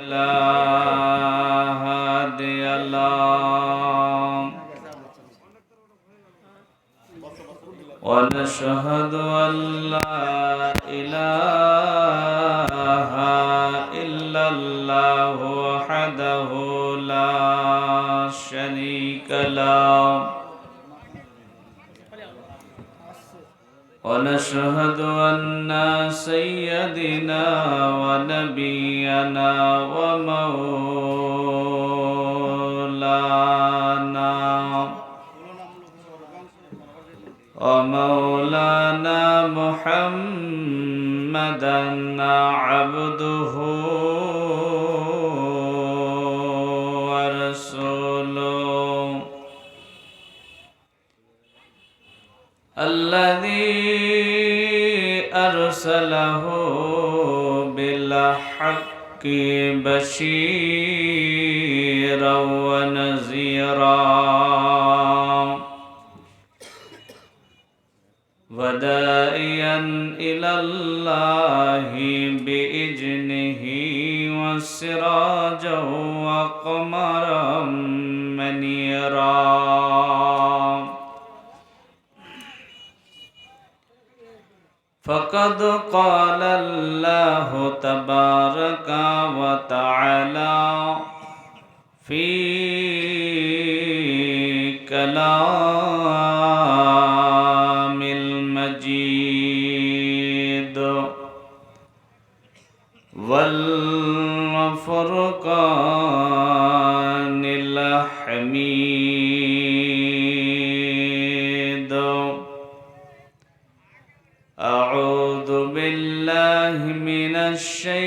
فلا هادي له ونشهد أن لا إله إلا الله وحده لا شريك له ونشهد أن سيدنا ونبينا ومولانا محمدا عبده ورسوله الذي أرسله بالحق بشيرا ونذيرا وداعيا إلى الله بإذنه وسراجا وقمرا منيرا فقد قال الله تبارك وتعالى في كلام المجيد والفرقان الحميد أعوذ بالله من الشيطان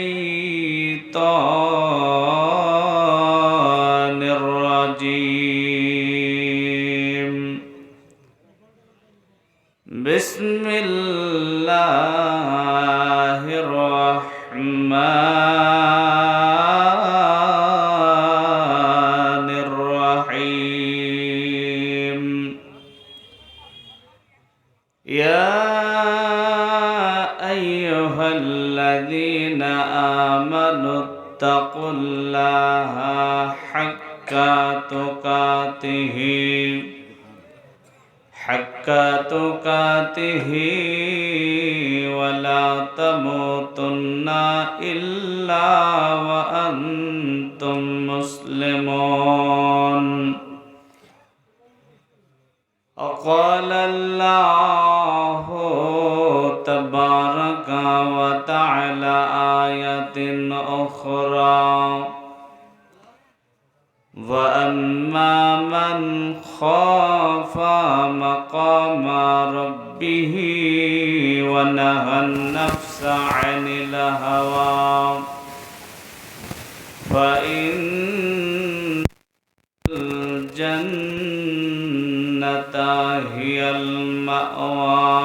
الرجيم بسم الله الرحمن الرحيم يا أيها الذين آمنوا اتقوا الله حق تقاته ولا تموتن إلا وأنتم مسلمون وقال الله تبارك وتعالى آية أخرى وأما من خاف مقام ربه ونهى النفس عن الهوى فإن الجنة هي المأوى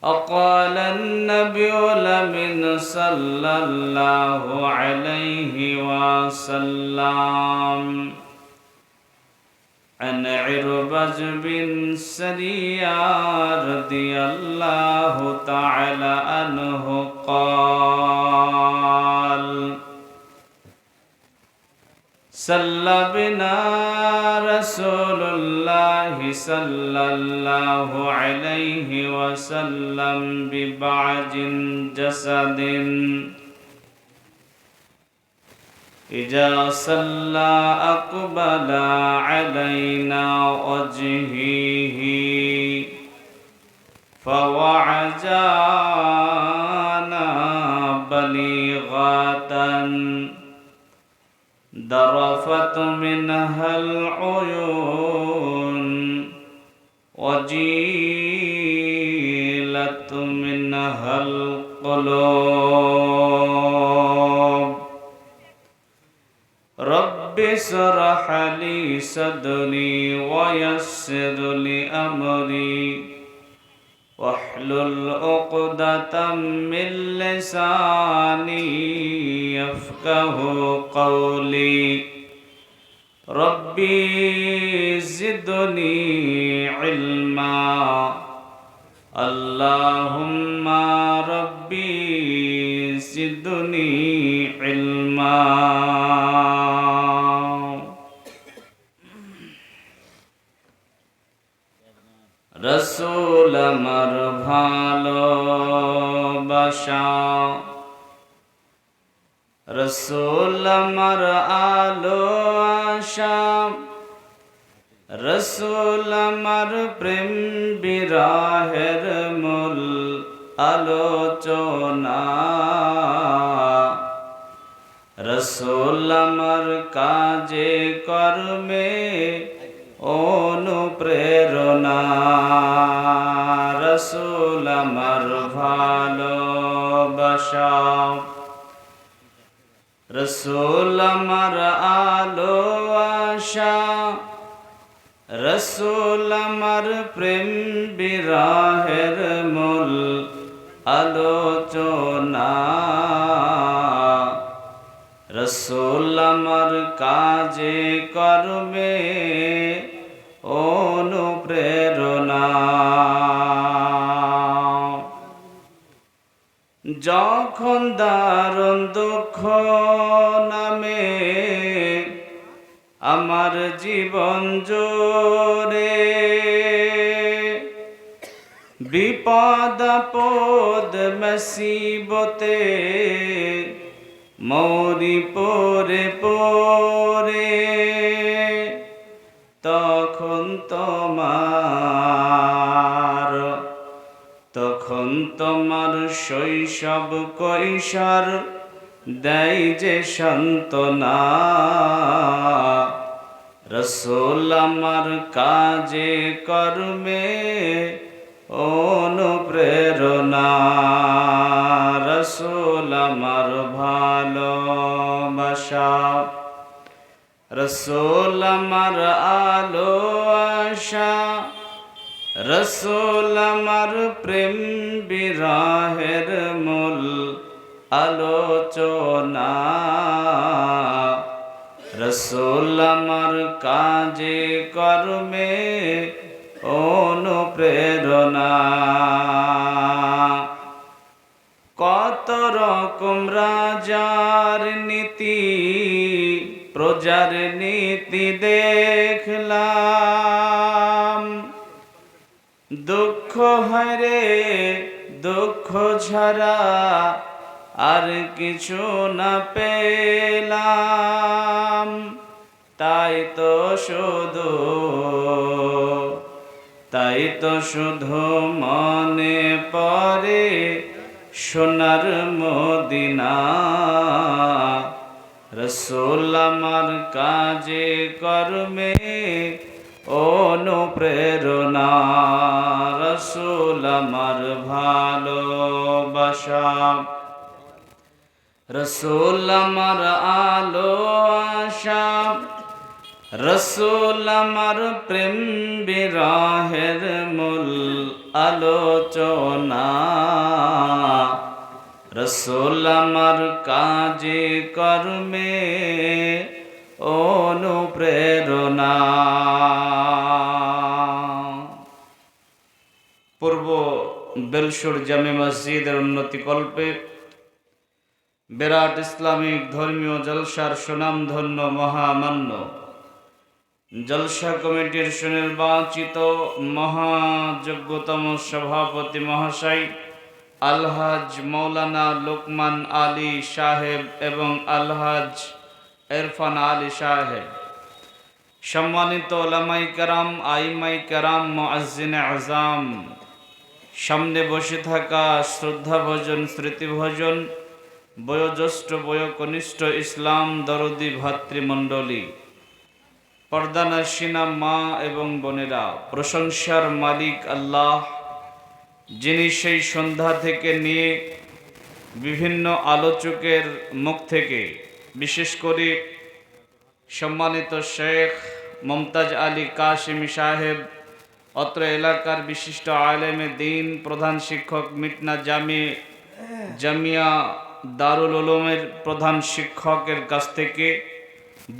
وقال النبي الأمين صلى الله عليه وسلم عن عربج بن سرية رضي الله تعالى عنه قال صلى بنا رسول الله صلى الله عليه وسلم ببعج جسد إذا صلى أقبل علينا وجهه فوعجانا بليغة ذرفت منها العيون وجيلت منها القلوب رب اشرح لي صدري ويسر لي أمري واحلل عقدة من لساني يفقه قولي ربي زدني علما আল্লাহুম্মা রাব্বি জিদনি ইলমা। রসূল আমার ভালোবাসা, রসূল আমার আলো আশা, রসূল আমার প্রেম বিরাহের মূল আলোচনা, রসূল আমার কাজে কর্মে অনুপ্রেরণা, রসূল আমার ভালোবাসা, রসূল আমার আলো আশা, রসূল আমার প্রেম বিরাহের মূল আলোচনা, রসূল আমার কাজে কর্মে অনুপ্রেরণা। যখন দারুণ দুঃখ নামে আমার জীবন জোরে, বিপদ আপদ মুসিবতে মরি পরে পরে, তখন তোমার শৈশব কৈশোর দেয় যে সান্ত্বনা, রসূল আমার কাজে কর্মে অনুপ্রেরণা, রসূল আমার ভালোবাসা, রসূল আমার আলো আশা, রসূল আমার প্রেম বিরাহের মূল আলোচনা, রসূল আমার কাজে কর্মে অনুপ্রেরণা। কত রকম রাজার নীতি প্রজার নীতি দেখলাম, দুঃখ হয় রে দুঃখ ছাড়া আর কিছু না পেলাম, তাই তো শুধু মনে পড়ে সোনার মদিনা, রসূল আমার কাজে কর্মে অনুপ্রেরণা, রসূল আমার ভালোবাসা, রসূল আমার আলো আশা, রসূল আমার প্রেম বিরাহের মূল আলোচনা, রসূল আমার কাজে কর্মে অনুপ্রেরণা। পূর্ব বেলসুর জামে মসজিদের উন্নতিকল্পে বিরাট ইসলামিক ধর্মীয় জলসার সুনামধন্য মহামান্য জলসা কমিটির সুনির্বাচিত মহাযোগ্যতম সভাপতি মহাশয় আলহাজ মৌলানা লোকমান আলী সাহেব এবং আলহাজ ইরফান আলী সাহেব, সম্মানিত ওলামায়ে কেরাম, আইমায়ে কেরাম, মুআজ্জিনে আযম, সামনে বসে থাকা শ্রদ্ধাভোজন স্মৃতিভোজন বয়োজ্যেষ্ঠ বয়োকনিষ্ঠ ইসলাম দরদি ভাতৃমণ্ডলী, পর্দানাশিনা মা এবং বোনেরা, প্রশংসার মালিক আল্লাহ, যিনি সেই সন্ধ্যা থেকে নিয়ে বিভিন্ন আলোচকের মুখ থেকে বিশেষ করে সম্মানিত শেখ মুমতাজ আলী কাশিমি সাহেব, অত্র এলাকার বিশিষ্ট আলেমে দ্বীন, প্রধান শিক্ষক মিটনা জামিয়া দারুল উলুমের প্রধান শিক্ষকের কাছ থেকে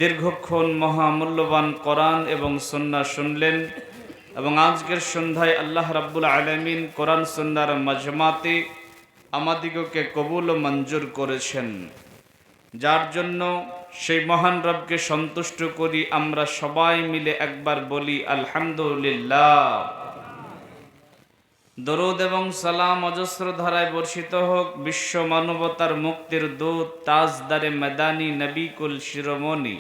দীর্ঘক্ষণ মহামূল্যবান কোরআন এবং সুন্নাহ শুনলেন। এবং আজকের সন্ধ্যায় আল্লাহ রাব্বুল আলামিন কোরআন সুন্নাহর মাজমাতে আমাদিগকে কবুল ও মঞ্জুর করেছেন, যার জন্য সেই মহান রবকে সন্তুষ্ট করি আমরা সবাই মিলে একবার বলি আলহামদুলিল্লাহ। দরুদ এবং সালাম অজস্র ধারায় বর্ষিত হোক বিশ্ব মানবতার মুক্তির দূত তাজদারে মেদানি নবী কুল শিরোমণি,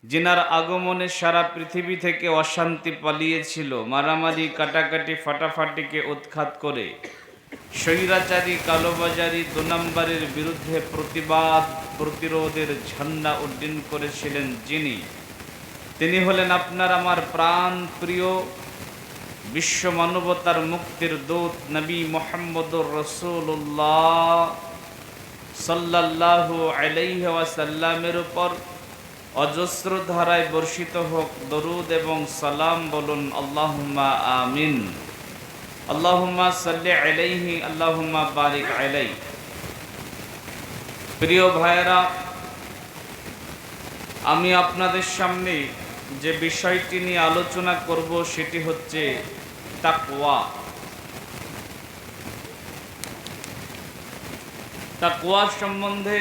যিনার আগমনে সারা পৃথিবী থেকে অশান্তি পালিয়েছিল, মারামারি কাটাকাটি ফাটাফাটিকে উৎখাত করে স্বৈরাচারী কালোবাজারি ২ নম্বরের বিরুদ্ধে প্রতিবাদ প্রতিরোধের ঝান্ডা উড্ডীন করেছিলেন তিনি হলেন আপনার আমার প্রাণ প্রিয় বিশ্ব মানবতার মুক্তির দূত নবী মুহাম্মদুর রাসূলুল্লাহ সাল্লাল্লাহু আলাইহি ওয়াসাল্লামের উপর অজস্র ধারায় বর্ষিত হোক দরুদ এবং সালাম। বলুন আল্লাহুম্মা আমিন। আল্লাহুম্মা সাল্লি আলাইহি, আল্লাহুম্মা বারিক আলাইহি। প্রিয় ভাইয়েরা, আমি আপনাদের সামনে যে বিষয়টি নিয়ে আলোচনা করব সেটি হচ্ছে তাকওয়া। তাকওয়া সম্বন্ধে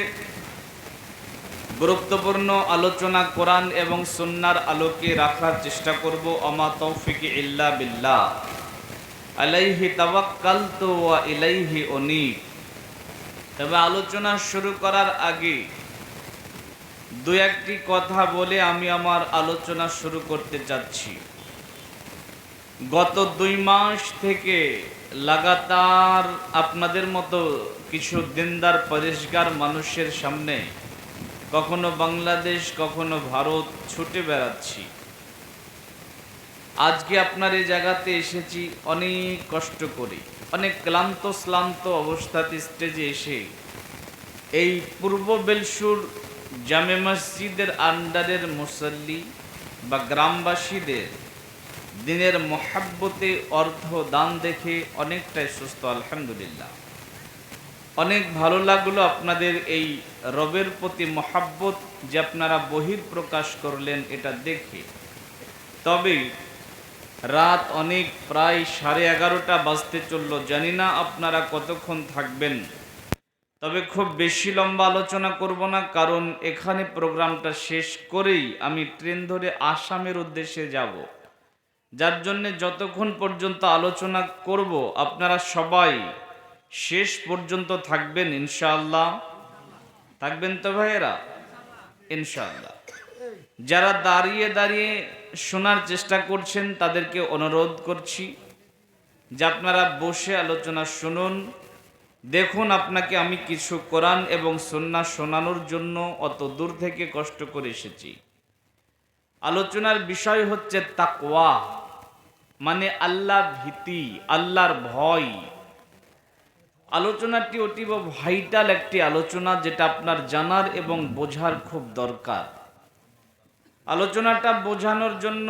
গুরুত্বপূর্ণ আলোচনা কোরআন এবং সুন্নাহর আলোকে রাখার চেষ্টা করব। আমা তৌফিকি ইল্লা বিল্লাহ, আলাইহি তাওয়াক্কালতু ওয়া ইলাইহি উনীব। তবে আলোচনা শুরু করার আগে দু একটি কথা বলে আমি আমার আলোচনা শুরু করতে চাচ্ছি। গত ২ মাস থেকে লাগাতার আপনাদের মতো কিছু দিনদার পরেশগার মানুষের সামনে কখনো বাংলাদেশ কখনো ভারত ছুটে বেড়াচ্ছি। আজকে আপনার এই জায়গাতে এসেছি অনেক কষ্ট করে, অনেক ক্লান্ত শ্লান্ত অবস্থাতে স্টেজে এসে এই পূর্ব বেলসুর জামে মসজিদের আন্ডারের মুসল্লি বা গ্রামবাসীদের দিনের মহাব্বতে অর্থ দান দেখে অনেকটাই সুস্থ, আলহামদুলিল্লাহ। অনেক ভালো লাগলো আপনাদের এই রবের প্রতি মহাব্বত যে আপনারা বহির প্রকাশ করলেন এটা দেখে। তবে রাত অনেক, প্রায় 11:30টা বাজতে চলল, জানি না আপনারা কতক্ষণ থাকবেন। তবে খুব বেশি লম্বা আলোচনা করব না, কারণ এখানে প্রোগ্রামটা শেষ করেই আমি ট্রেন ধরে আসামের উদ্দেশ্যে যাব, যার জন্যে যতক্ষণ পর্যন্ত আলোচনা করব আপনারা সবাই শেষ পর্যন্ত থাকবেন ইনশাআল্লাহ। থাকবেন তো ভাইয়েরা? ইনশাআল্লাহ। যারা দাঁড়িয়ে দাঁড়িয়ে শোনার চেষ্টা করছেন তাদেরকে অনুরোধ করছি যে আপনারা বসে আলোচনা শুনুন। দেখুন, আপনাকে আমি কিছু কোরআন এবং সুন্নাহ শোনানোর জন্য অত দূর থেকে কষ্ট করে এসেছি। আলোচনার বিষয় হচ্ছে তাকওয়া, মানে আল্লাহ ভীতি, আল্লাহর ভয়। আলোচনাটি অতীব ভাইটাল একটি আলোচনা, যেটা আপনার জানার এবং বোঝার খুব দরকার। আলোচনাটা বোঝানোর জন্য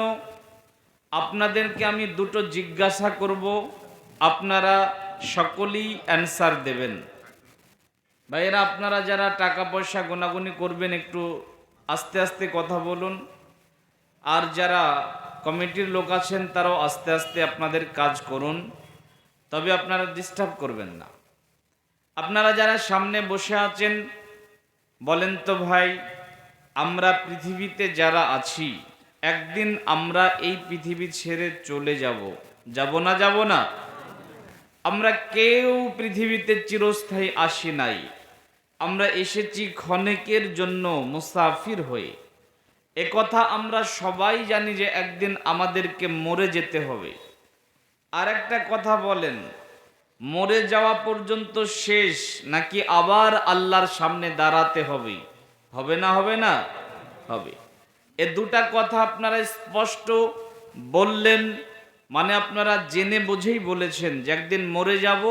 আপনাদেরকে আমি দুটো জিজ্ঞাসা করব, আপনারা সকলেই অ্যান্সার দেবেন। ভাইয়েরা, আপনারা যারা টাকা পয়সা গোনাগুনি করবেন একটু আস্তে আস্তে কথা বলুন, আর যারা কমিটির লোক আছেন তারাও আস্তে আস্তে আপনাদের কাজ করুন, তবে আপনারা ডিস্টার্ব করবেন না। আপনারা যারা সামনে বসে আছেন বলেন তো ভাই, আমরা পৃথিবীতে যারা আছি একদিন আমরা এই পৃথিবী ছেড়ে চলে যাব, যাব না? যাব না? আমরা কেউ পৃথিবীতে চিরস্থায়ী আসি নাই, আমরা এসেছি ক্ষণিকের জন্য মুসাফির হয়ে। একথা আমরা সবাই জানি যে একদিন আমাদেরকে মরে যেতে হবে। আর একটা কথা বলেন, মরে যাওয়া পর্যন্ত শেষ নাকি আবার আল্লাহর সামনে দাঁড়াতে হবে? হবে না? হবে না? হবে। এ দুটা কথা আপনারা স্পষ্ট বললেন, মানে আপনারা জেনে বুঝেই বলেছেন যে একদিন মরে যাব।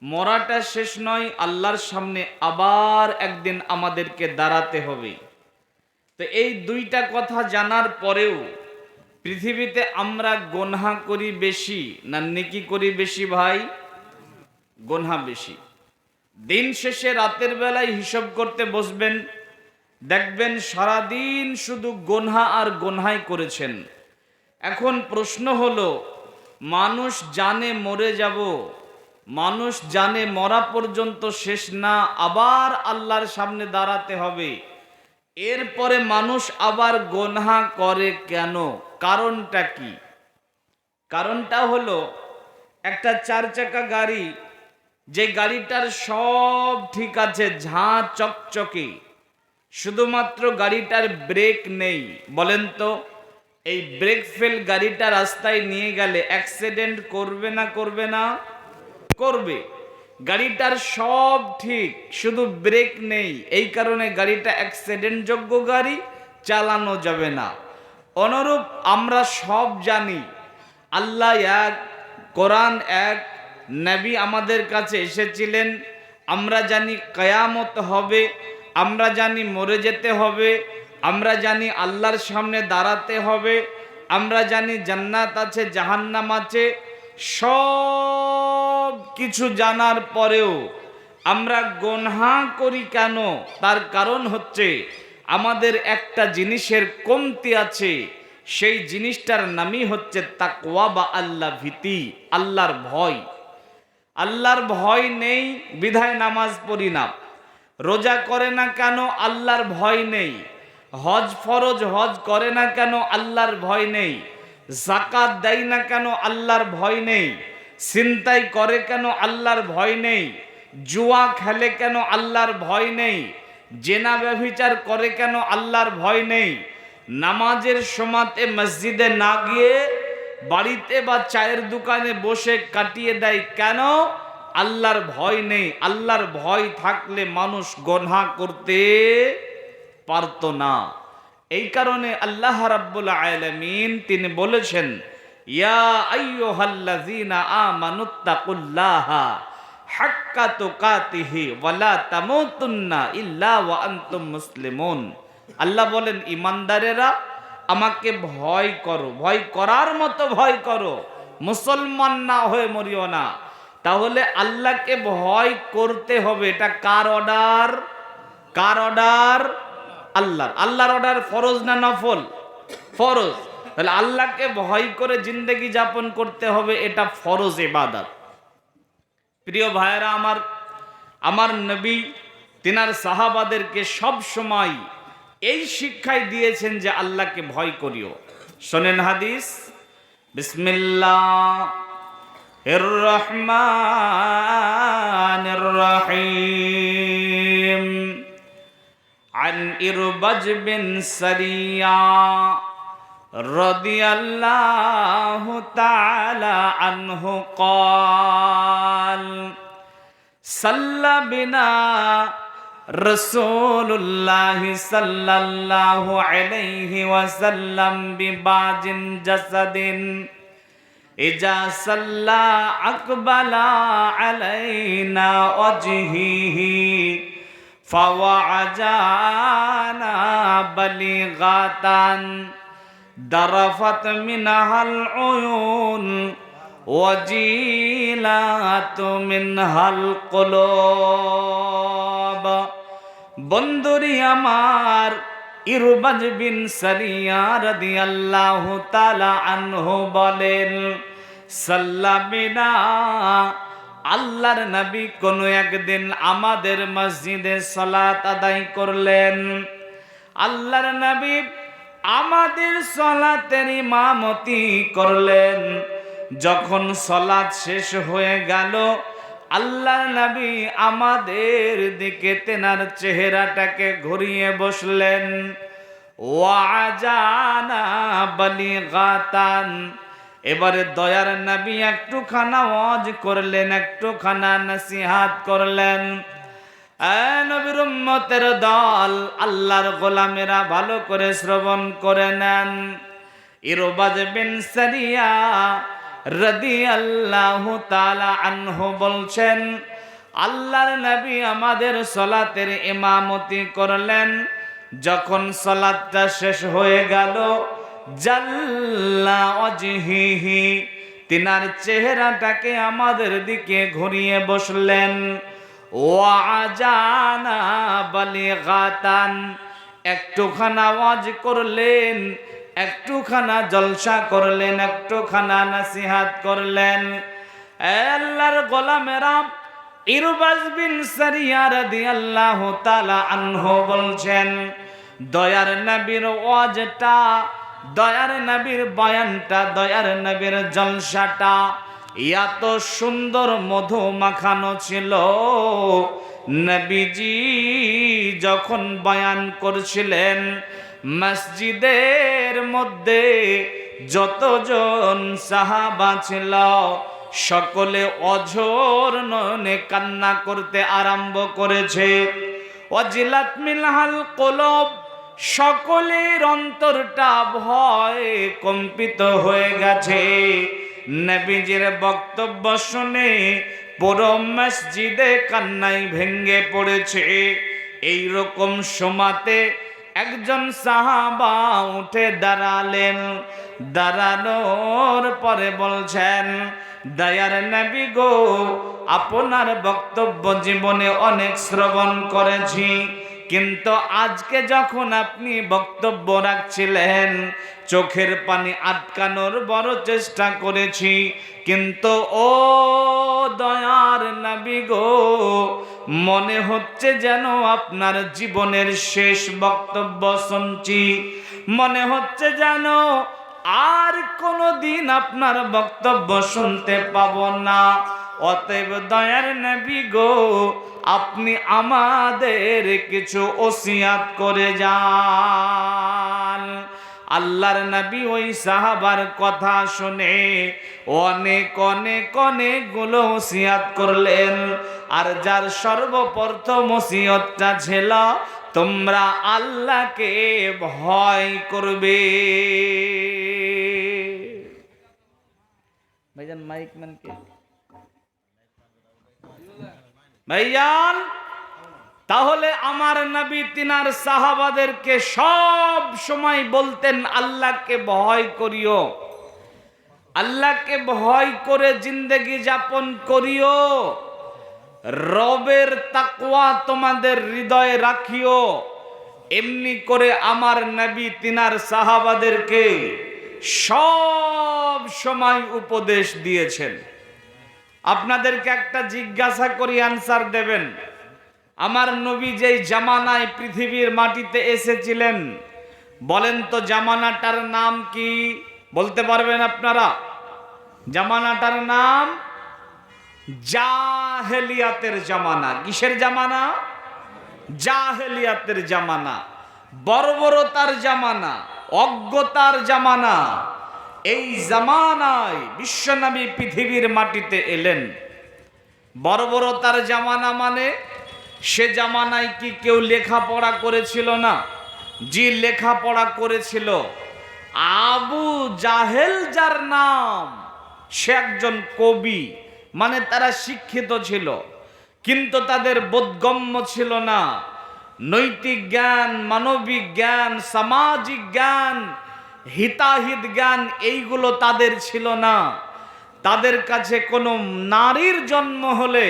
মরাটা শেষ নয়, আল্লাহর সামনে আবার একদিন আমাদেরকে দাঁড়াতে হবে। তো এই দুইটা কথা জানার পরেও পৃথিবীতে আমরা গোনহা করি বেশি না নেকি করি বেশি? ভাই, গোনহা বেশি। দিন শেষে রাতের বেলায় হিসাব করতে বসবেন, দেখবেন সারাদিন শুধু গোনহা আর গোনহাই করেছেন। এখন প্রশ্ন হলো, মানুষ জানে মরে যাব, মানুষ জানে মরা পর্যন্ত শেষ না, আবার আল্লাহর সামনে দাঁড়াতে হবে, এরপরে মানুষ আবার গুনাহ করে কেন? কারণটা কি? কারণটা হলো, একটা 4 চাকা গাড়ি, যে গাড়িটার সব ঠিক আছে, ঝাঁ চকচকে, শুধুমাত্র গাড়িটার ব্রেক নেই। বলেন তো, এই ব্রেক ফেল গাড়িটা রাস্তায় নিয়ে গেলে অ্যাক্সিডেন্ট করবে না করবে না? করবে। গাড়িটার সব ঠিক, শুধু ব্রেক নেই, এই কারণে গাড়িটা অ্যাক্সিডেন্ট যোগ্য গাড়ি, চালানো যাবে না। অনুরূপ আমরা সব জানি আল্লাহ এক, কোরআন এক, নবী আমাদের কাছে এসেছিলেন, আমরা জানি কিয়ামত হবে, আমরা জানি মরে যেতে হবে, আমরা জানি আল্লাহর সামনে দাঁড়াতে হবে, আমরা জানি জান্নাত আছে, জাহান্নাম আছে। সব কিছু জানার পরেও আমরা গুনাহ করি কেন? তার কারণ হচ্ছে আমাদের একটা জিনিসের কমতি আছে, সেই জিনিসটার নামই হচ্ছে তাকওয়া বা আল্লাহ ভীতি, আল্লাহর ভয়। আল্লাহর ভয় নেই বিধায় নামাজ পড়ি না, রোজা করে না কেন? আল্লাহর ভয় নেই। হজ ফরজ, হজ করে না কেন? আল্লাহর ভয় নেই। যাকাত দেয় না কেন? আল্লাহর ভয় নেই। ছিনতাই করে কেন? আল্লাহর ভয় নেই। জুয়া খেলে কেন? আল্লাহর ভয় নেই। জেনা ব্যভিচার করে কেন? আল্লাহর ভয় নেই। নামাজের সময়তে মসজিদে না গিয়ে বাড়িতে বা চায়ের দোকানে বসে কাটিয়ে দেয় কেন? আল্লাহর ভয় নেই। আল্লাহর ভয় থাকলে মানুষ গুনাহ করতে পারত না। এই কারণে আল্লাহ রাব্বুল আলামিন তিনি বলেছেন, ইয়া আইয়ুহাল্লাযীনা আমানুত্তাকুল্লাহা হাক্কা তুকাতিহি ওয়া লা তামুতুন্না ইল্লা ওয়া আনতুম মুসলিমুন। আল্লাহ বলেন, ইমানদারেরা আমাকে ভয় করো, ভয় করার মতো ভয় করো, মুসলমান না হয়ে মরিও না। তাহলে আল্লাহকে ভয় করতে হবে। এটা কার অর্ডার? কার অর্ডার? আল্লাহর। আল্লাহর অর্ডার ফরজ না নফল? ফরজ। তাহলে আল্লাহকে ভয় করে জিন্দেগি যাপন করতে হবে, এটা ফরজ ইবাদত। প্রিয় ভাইয়েরা আমার, আমার নবী তিনার সাহাবাদেরকে সব সময় এই শিক্ষাই দিয়েছেন যে আল্লাহকে ভয় করিও। শোনেন হাদিস, বিসমিল্লাহির রহমানির রহিম। عن إربج بن سريا رضي الله تعالى عنه قال صلى بنا رسول الله صلى الله عليه وسلم ببعض جسد إذا صلى أقبل علينا وجهه فوعجانا بلغة درفت منها العيون وجيلات منها القلوب। বন্ধুরি আমার, ইরবাজ বিন সারিয়া রাদিয়াল্লাহু তাআলা আনহু বলেন, সাল্লাবিনা, আল্লাহর নবী কোন একদিন আমাদের মসজিদে সালাত আদায় করলেন। আল্লাহর নবী আমাদের সালাতের ইমামতি করলেন। যখন সালাত শেষ হয়ে গেল, আল্লাহর নবী আমাদের দিকে তেনার চেহারাটাকে ঘুরিয়ে বসলেন। ওয়াজানা বালিগাতান, এবারে দয়ার নবী একটুখানা ওয়াজ করলেন, একটুখানা নসিহাত করলেন। নবীর উম্মতের দল, আল্লাহর গোলামেরা ভালো করে শ্রবণ করে নেন। ইরবাজ বিন সারিয়া রাদিয়াল্লাহু তাআলা আনহু বলছেন, আল্লাহর নবী আমাদের সালাতের ইমামতি করলেন। যখন সালাতটা শেষ হয়ে গেল, জাল্লা ওয়াজহিহি, তিনার চেহারাটাকে আমাদের দিকে ঘুরিয়ে বসলেন। ওয়াজানা বালিগাতান, একটুখানা আওয়াজ করলেন, একটুখানা জলসা করলেন, একটুখানা নাসিহাত করলেন। আল্লাহর গোলামেরা, ইরবাজ বিন সারিয়া রাদিয়াল্লাহু তাআলা আনহু বলছেন, দয়ার নবীর ওয়াজটা, দয়ার নবীর বয়ানটা, দয়ার নবীর জলসাটা এত সুন্দর মধু মাখানো ছিল। নবীজি যখন বয়ান করছিলেন, মসজিদের মধ্যে যতজন সাহাবা ছিল সকলে অঝোর নয়নে কান্না করতে আরম্ভ করেছে। ওয়াজিলাত মিনহাল কুলুব, সকলের অন্তরটা ভয়ে কম্পিত হয়ে গেছে। নবীজির বক্তব্য শুনে পুরো মসজিদে কান্নায় ভেঙ্গে পড়েছে। এই রকম সময়তে একজন সাহাবা উঠে দাঁড়ালেন। দাঁড়ানোর পরে বলছেন, দয়ার নবী গো, আপনার বক্তব্য জীবনে অনেক শ্রবণ করেছি, কিন্তু আজকে যখন আপনি বক্তব্য রাখছিলেন চোখের পানি আটকানোর বড় চেষ্টা করেছি, কিন্তু ও দয়ার নবী গো, মনে হচ্ছে যেন আপনার জীবনের শেষ বক্তব্য শুনছি, মনে হচ্ছে যেন আর কোনোদিন আপনার বক্তব্য শুনতে পাবো না। অতএব দয়ার নবী গো, আপনি আমাদের কিছু ওসিয়াত করে যান। আল্লাহর নবী ওই সাহাবার কথা শুনে অনেক অনেক অনেকগুলো ওসিয়াত করলেন। আর যার সর্বপ্রথম ওসিয়তটা ছিল, তোমরা আল্লাহকে ভয় করবে। ভাইজান মাইক ম্যানকে, ভাইজান, তাহলে আমার নবী তিনার সাহাবাদেরকে সব সময় বলতেন, আল্লাহকে ভয় করিও, আল্লাহকে ভয় করে জিন্দেগি যাপন করিও, রবের তাকওয়া তোমাদের হৃদয়ে রাখিও। এমনি করে আমার নবী তিনার সাহাবাদেরকে সব সময় উপদেশ দিয়েছেন। আপনাদেরকে একটা জিজ্ঞাসা করি, আনসার দেবেন। আমার নবী যেই জামানায় পৃথিবীর মাটিতে এসেছিলেন, বলেন তো জামানাটার নাম কি? বলতে পারবেন আপনারা? জামানাটার নাম জাহেলিয়াতের জামানা। কিসের জামানা? জাহেলিয়াতের জামানা, বর্বরতার জামানা, অজ্ঞতার জামানা। এই জামানায় বিশ্বনবী পৃথিবীর মাটিতে এলেন। বর্বরতার জামানা মানে সে জামানায় কি কেউ লেখাপড়া করেছিল না? জি, লেখাপড়া করেছিল। আবু জাহেল যার নাম, সে একজন কবি, মানে তারা শিক্ষিত ছিল, কিন্তু তাদের বোধগম্য ছিল না। নৈতিক জ্ঞান, মানবিক জ্ঞান, সামাজিক জ্ঞান, হিতাহিত জ্ঞান এইগুলো তাদের ছিল না। তাদের কাছে কোনো নারীর জন্ম হলে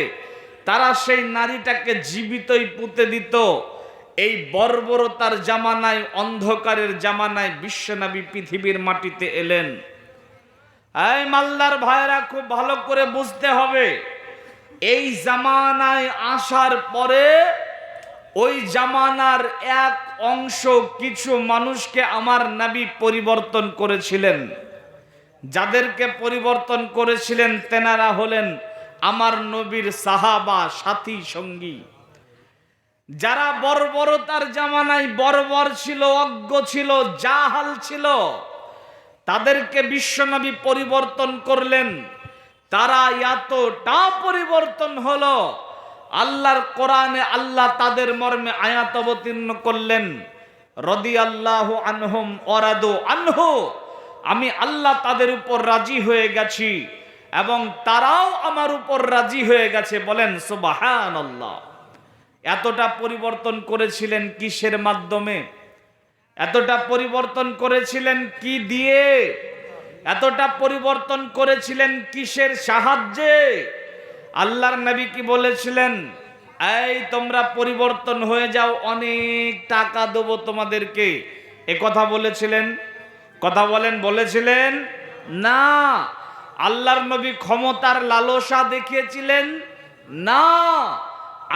তারা সেই নারীটাকে জীবিতই পুঁতে দিত। এই বর্বরতার জামানায়, অন্ধকারের জামানায় বিশ্বনবী পৃথিবীর মাটিতে এলেন। এই মালদার ভাইরা, খুব ভালো করে বুঝতে হবে, এই জামানায় আসার পরে ওই জামানার এক অংশ কিছু মানুষকে আমার নবী পরিবর্তন করেছিলেন। যাদেরকে পরিবর্তন করেছিলেন তেনারা হলেন আমার নবীর সাহাবা, সাথী, সঙ্গী। যারা বর্বরতার জামানায় বর্বর ছিল, অজ্ঞ ছিল, জাহাল ছিল, তাদেরকে বিশ্বনবী পরিবর্তন করলেন। তারা এতটা পরিবর্তন হলো, আল্লাহর কোরআনে আল্লাহ তাদের মর্মে আয়াত অবতীর্ণ করলেন, রাদিয়াল্লাহু আনহুম ওয়ারাদু আনহু, আমি আল্লাহ তাদের উপর রাজি হয়ে গেছি এবং তারাও আমার উপর রাজি হয়ে গেছে। বলেন সুবহানাল্লাহ। এতটা পরিবর্তন করেছিলেন কিসের মাধ্যমে? এতটা পরিবর্তন করেছিলেন কি দিয়ে? এতটা পরিবর্তন করেছিলেন কিসের সাহায্যে? আল্লাহর নবী কি বলেছিলেন? এই তোমরা পরিবর্তন হয়ে যাও, অনেক টাকা দেবো তোমাদেরকে। এ কথা বলেছিলেন। কথা বলেন, বলেছিলেন না। আল্লাহর নবী ক্ষমতার লালসা দেখিয়েছিলেন না।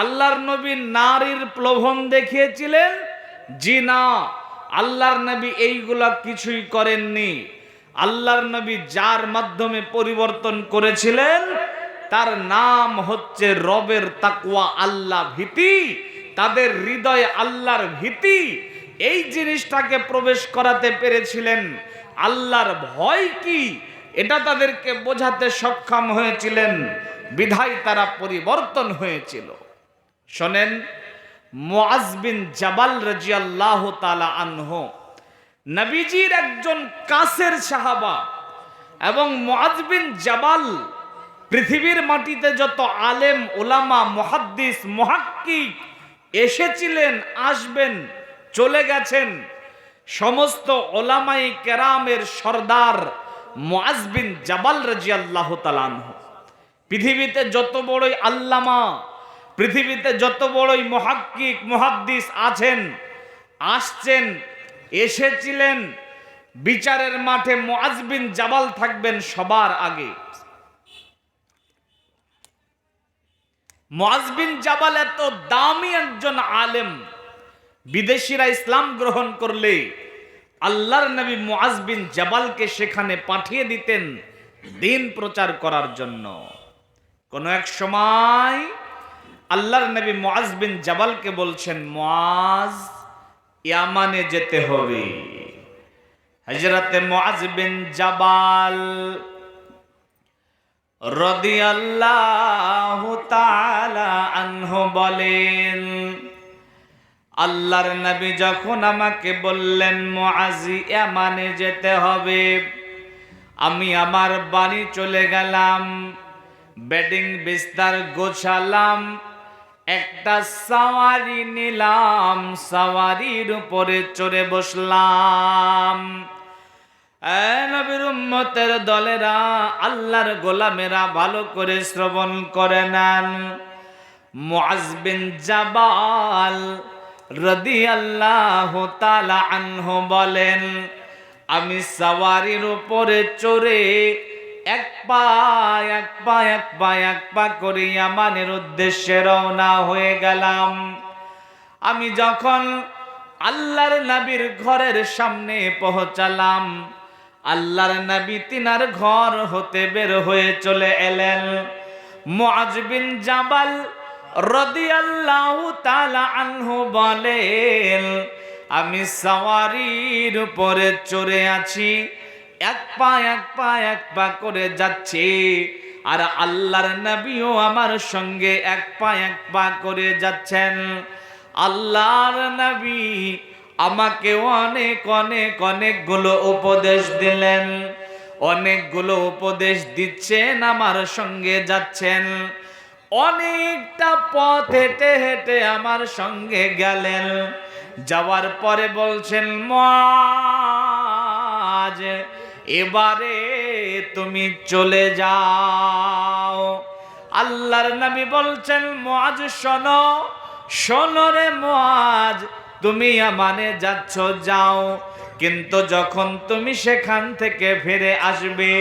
আল্লাহর নবী নারীর প্রলোভন দেখিয়েছিলেন জি না। আল্লাহর নবী এইগুলা কিছুই করেননি। আল্লাহর নবী যার মাধ্যমে পরিবর্তন করেছিলেন তার নাম হচ্ছে রবের তাকওয়া, আল্লাহ ভীতি। তাদের হৃদয়ে আল্লাহর ভীতি এই জিনিসটাকে প্রবেশ করাতে পেরেছিলেন। আল্লাহর ভয় কি এটা তাদেরকে বোঝাতে সক্ষম হয়েছিলেন, বিধায় তারা পরিবর্তন হয়েছিল। শোনেন, মুআজ বিন জাবাল রাদিয়াল্লাহু তাআলা আনহু নবীজির একজন কাছের সাহাবা, এবং মুআজ বিন জাবাল পৃথিবীর মাটিতে যত আলেম ওলামা মুহাদ্দিস মুহাক্কিক এসেছিলেন, আসবেন, চলে গেছেন, সমস্ত ওলামায়ে কেরামের সর্দার মুআজ বিন জাবাল রাদিয়াল্লাহু তাআলা আনহু। পৃথিবীতে যত বড়ই আল্লামা, পৃথিবীতে যত বড়ই মুহাক্কিক মুহাদ্দিস আছেন, আসছেন, এসেছিলেন, বিচারের মাঠে মুআজ বিন জাবাল থাকবেন সবার আগে। মুআজ বিন জাবাল এত দামি একজন আলেম, বিদেশিরা ইসলাম গ্রহণ করলে আল্লাহর নবী মুআজ বিন জাবালকে সেখানে পাঠিয়ে দিতেন দ্বীন প্রচার করার জন্য। কোন এক সময় আল্লাহর নবী মুআজ বিন জাবালকে বলছেন, মুআজ, ইয়ামানে যেতে হবে। হযরতে মুআজ বিন জাবাল রাদিয়াল্লাহু তাআলা আনহু বলেন, আল্লাহর নবী যখন আমাকে বললেন মুআজ ইয়ামানে যেতে হবে, আমি আমার বাড়ি চলে গেলাম, বেডিং বিস্তার গোছালাম, একটা সাওয়ারি নিলাম, সাওয়ারির উপরে চড়ে বসলাম। নবীর উম্মতের দলেরা, আল্লাহর গোলামেরা ভালো করে শ্রবণ করে নেন। মুআজ বিন জাবাল রাদিয়াল্লাহু তাআলা আনহু বলেন, আমি সাওয়ারির উপরে চড়ে এক পা করে ইয়ামানের উদ্দেশ্যে রওনা হয়ে গেলাম। আমি যখন আল্লাহর নবীর ঘরের সামনে পৌঁছালাম, আল্লাহর নবী তিনার ঘর হতে বের হয়ে চলে এলেন। মুআজ বিন জাবাল রাদিয়াল্লাহু তাআলা আনহু বলেন, আমি সাওয়ারির উপরে চড়ে আছি, এক পা করে যাচ্ছি, আর আল্লাহর নবীও আমার সঙ্গে এক পা করে যাচ্ছেন। আল্লাহর নবী আমাকে অনেকগুলো উপদেশ দিলেন, অনেকগুলো উপদেশ দিচ্ছেন, আমার সঙ্গে যাচ্ছেন। অনেকটা পথ হেঁটে হেঁটে আমার সঙ্গে গেলেন। যাওয়ার পরে বলছেন, মুআজ, এবারে তুমি চলে যাও। আল্লাহর নবী বলছেন, মুআজ শোনো, শোনো রে মুআজ, তুমি ইয়ামানে যাচ্ছ, যাও, কিন্তু যখন তুমি সেখান থেকে ফিরে আসবে,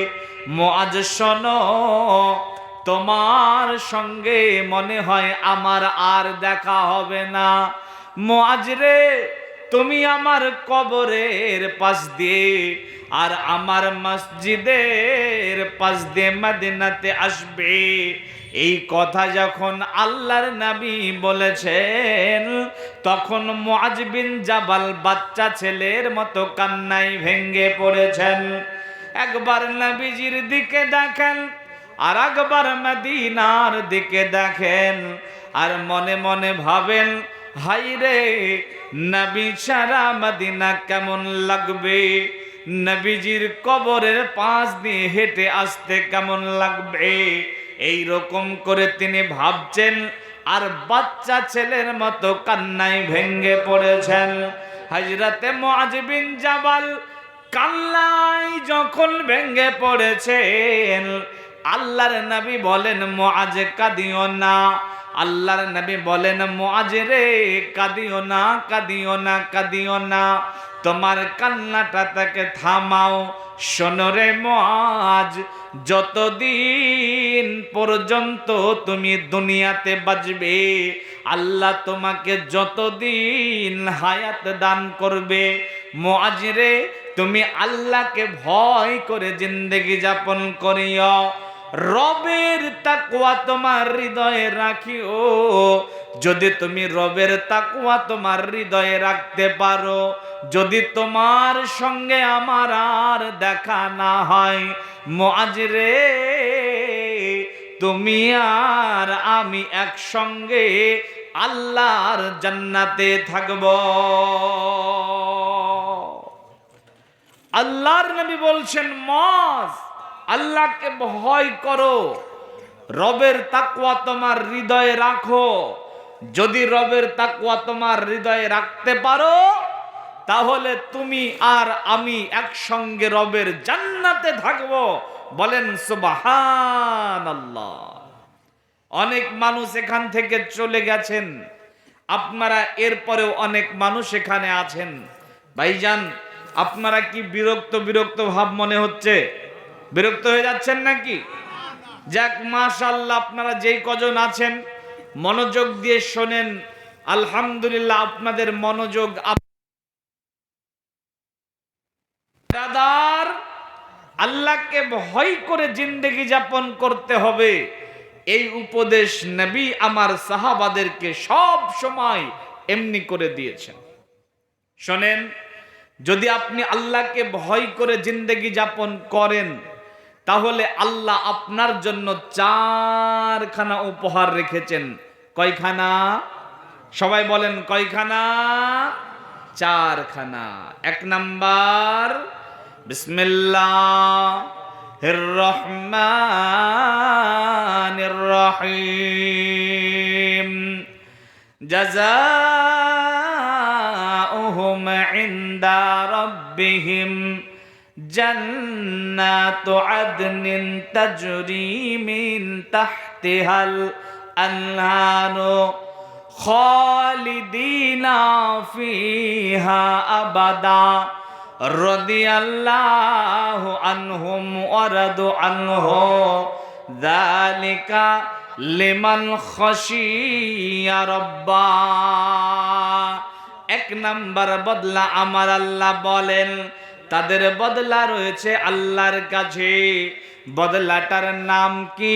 মুআজ শোনো, তোমার সঙ্গে মনে হয় আমার আর দেখা হবে না। মুআজ রে, তুমি আমার কবরের পাশ দিয়ে আর আমার মসজিদের পাশ দিয়ে মদিনাতে আসবে। এই কথা যখন আল্লাহর নবী বলেছেন, তখন মুআজ বিন জাবাল বাচ্চা ছেলের মতো কান্নায় ভেঙে পড়েছেন। একবার নবীজির দিকে দেখেন, আর একবার মদিনার দিকে দেখেন, আর মনে মনে ভাবেন, হাই রে, নবী ছাড়া মদিনা কেমন লাগবে, নবীজির কবরের পাশ দিয়ে হেঁটে আসতে কেমন লাগবে। এই রকম করে তিনি ভাবছেন, আর বাচ্চা ছেলের মতো কান্নায় ভেঙে পড়েছেন। হযরতে মুআজ বিন জাবাল কান্নায় যখন ভেঙে পড়েছেন, আল্লাহর নবী বলেন, মুআজ কাঁদিও না। আল্লাহর নবী বলেন, মুআজ রে, কাঁদিও না, কাঁদিও না, কাঁদিও না, তোমার কান্নাটা তাকে থামাও। শোনো রে মুআজ, যতদিন পর্যন্ত তুমি দুনিয়াতে বাঁচবে, আল্লাহ তোমাকে যতদিন হায়াত দান করবে, মুআজ রে তুমি আল্লাহকে ভয় করে জিন্দেগি যাপন করিও। রবের তাকওয়া তোমার হৃদয়ে রাখিও। যদি তুমি রবের তাকওয়া তোমার হৃদয়ে রাখতে পারো, যদি তোমার সঙ্গে আমার আর দেখা না হয়, মুআজ রে তুমি আর আমি একসঙ্গে আল্লাহর জান্নাতে থাকব। আল্লাহর নবী বলছেন, মুআজ আল্লাহকে ভয় করো, রবের তাকওয়া তোমার হৃদয়ে রাখো। যদি রবের তাকওয়া তোমার হৃদয়ে রাখতে পারো, তাহলে তুমি আর আমি একসঙ্গে রবের জান্নাতে থাকব। বলেন সুবহানাল্লাহ। অনেক মানুষ এখান থেকে চলে গেছেন, আপনারা এরপরেও অনেক মানুষ এখানে আছেন। ভাইজান, আপনারা কি বিরক্ত বিরক্ত ভাব মনে হচ্ছে? বিরক্ত হয়ে যাচ্ছেন নাকি? যাক, মাশাআল্লাহ, আপনারা যেই কজন আছেন মনোযোগ দিয়ে শোনেন। আলহামদুলিল্লাহ, আপনাদের মনোযোগ আল্লাহকে ভয় করে জিন্দেগি যাপন করতে হবে। এই উপদেশ নবী আমার সাহাবাদেরকে সব সময় এমনি করে দিয়েছেন। শোনেন, যদি আপনি আল্লাহকে ভয় করে জিন্দেগি যাপন করেন, তাহলে আল্লাহ আপনার জন্য 4খানা উপহার রেখেছেন। কয়খানা? সবাই বলেন কয়খানা? 4খানা। 1 নাম্বার, বিসমিল্লাহির রহমানির রহিম। জাযাউহুম ইনদা রাব্বিহিম জান্নাতু আদনিন তাজরি মিন তাহতিহাল আনহারু খালিদিনা ফিহা আবাদা রাদিয়াল্লাহু আনহুম ওয়া রাদু আনহু যালিকা লিমান খাশিয়া রাব্বা। 1 নাম্বার বদলা আমার আল্লাহ বলেন, তাদের বদলা রয়েছে আল্লাহর কাছে। বদলাটার নাম কি?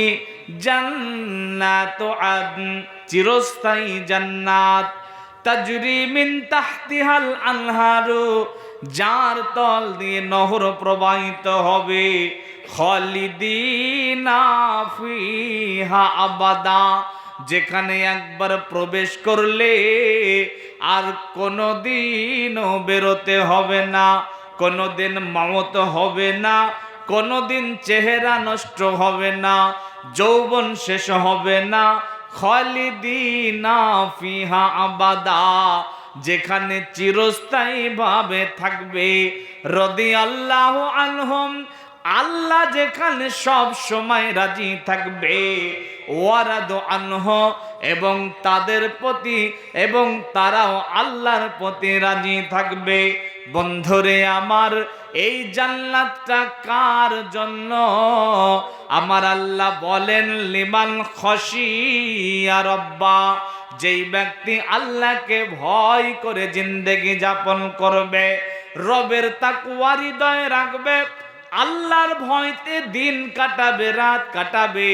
জান্নাতু আদন, চিরস্থায়ী জান্নাত। তাজরি মিন তাহতিহাল আনহারু, যার তল দিয়ে নহর প্রবাহিত হবে। খালিদিনা ফিহা আবাদা, যেখানে একবার প্রবেশ করলে আর কোনোদিনও বেরোতে হবে না, কোনোদিন মওত হবে না, কোনোদিন চেহারা নষ্ট হবে না, যৌবন শেষ হবে না। খালিদিনা ফিহা আবাদা, যেখানে চিরস্থায়ী ভাবে থাকবে। রাদিয়াল্লাহু আনহুম, আল্লাহ যেখানে সব সময় রাজি থাকবে। ওয়ারাদু আনহু, এবং তাদের প্রতি, এবং তারাও আল্লাহর প্রতি রাজি থাকবে। বন্ধুরে আমার, এই জান্নাতটা কার জন্য? আমার আল্লাহ বলেন, লিমান খাশিয়া রাব্বা, যেই ব্যক্তি আল্লাহকে ভয় করে জিন্দেগি যাপন করবে, রবের তাকওয়া হৃদয়ে রাখবে, আল্লাহর ভয়তে দিন কাটাবে, রাত কাটাবে,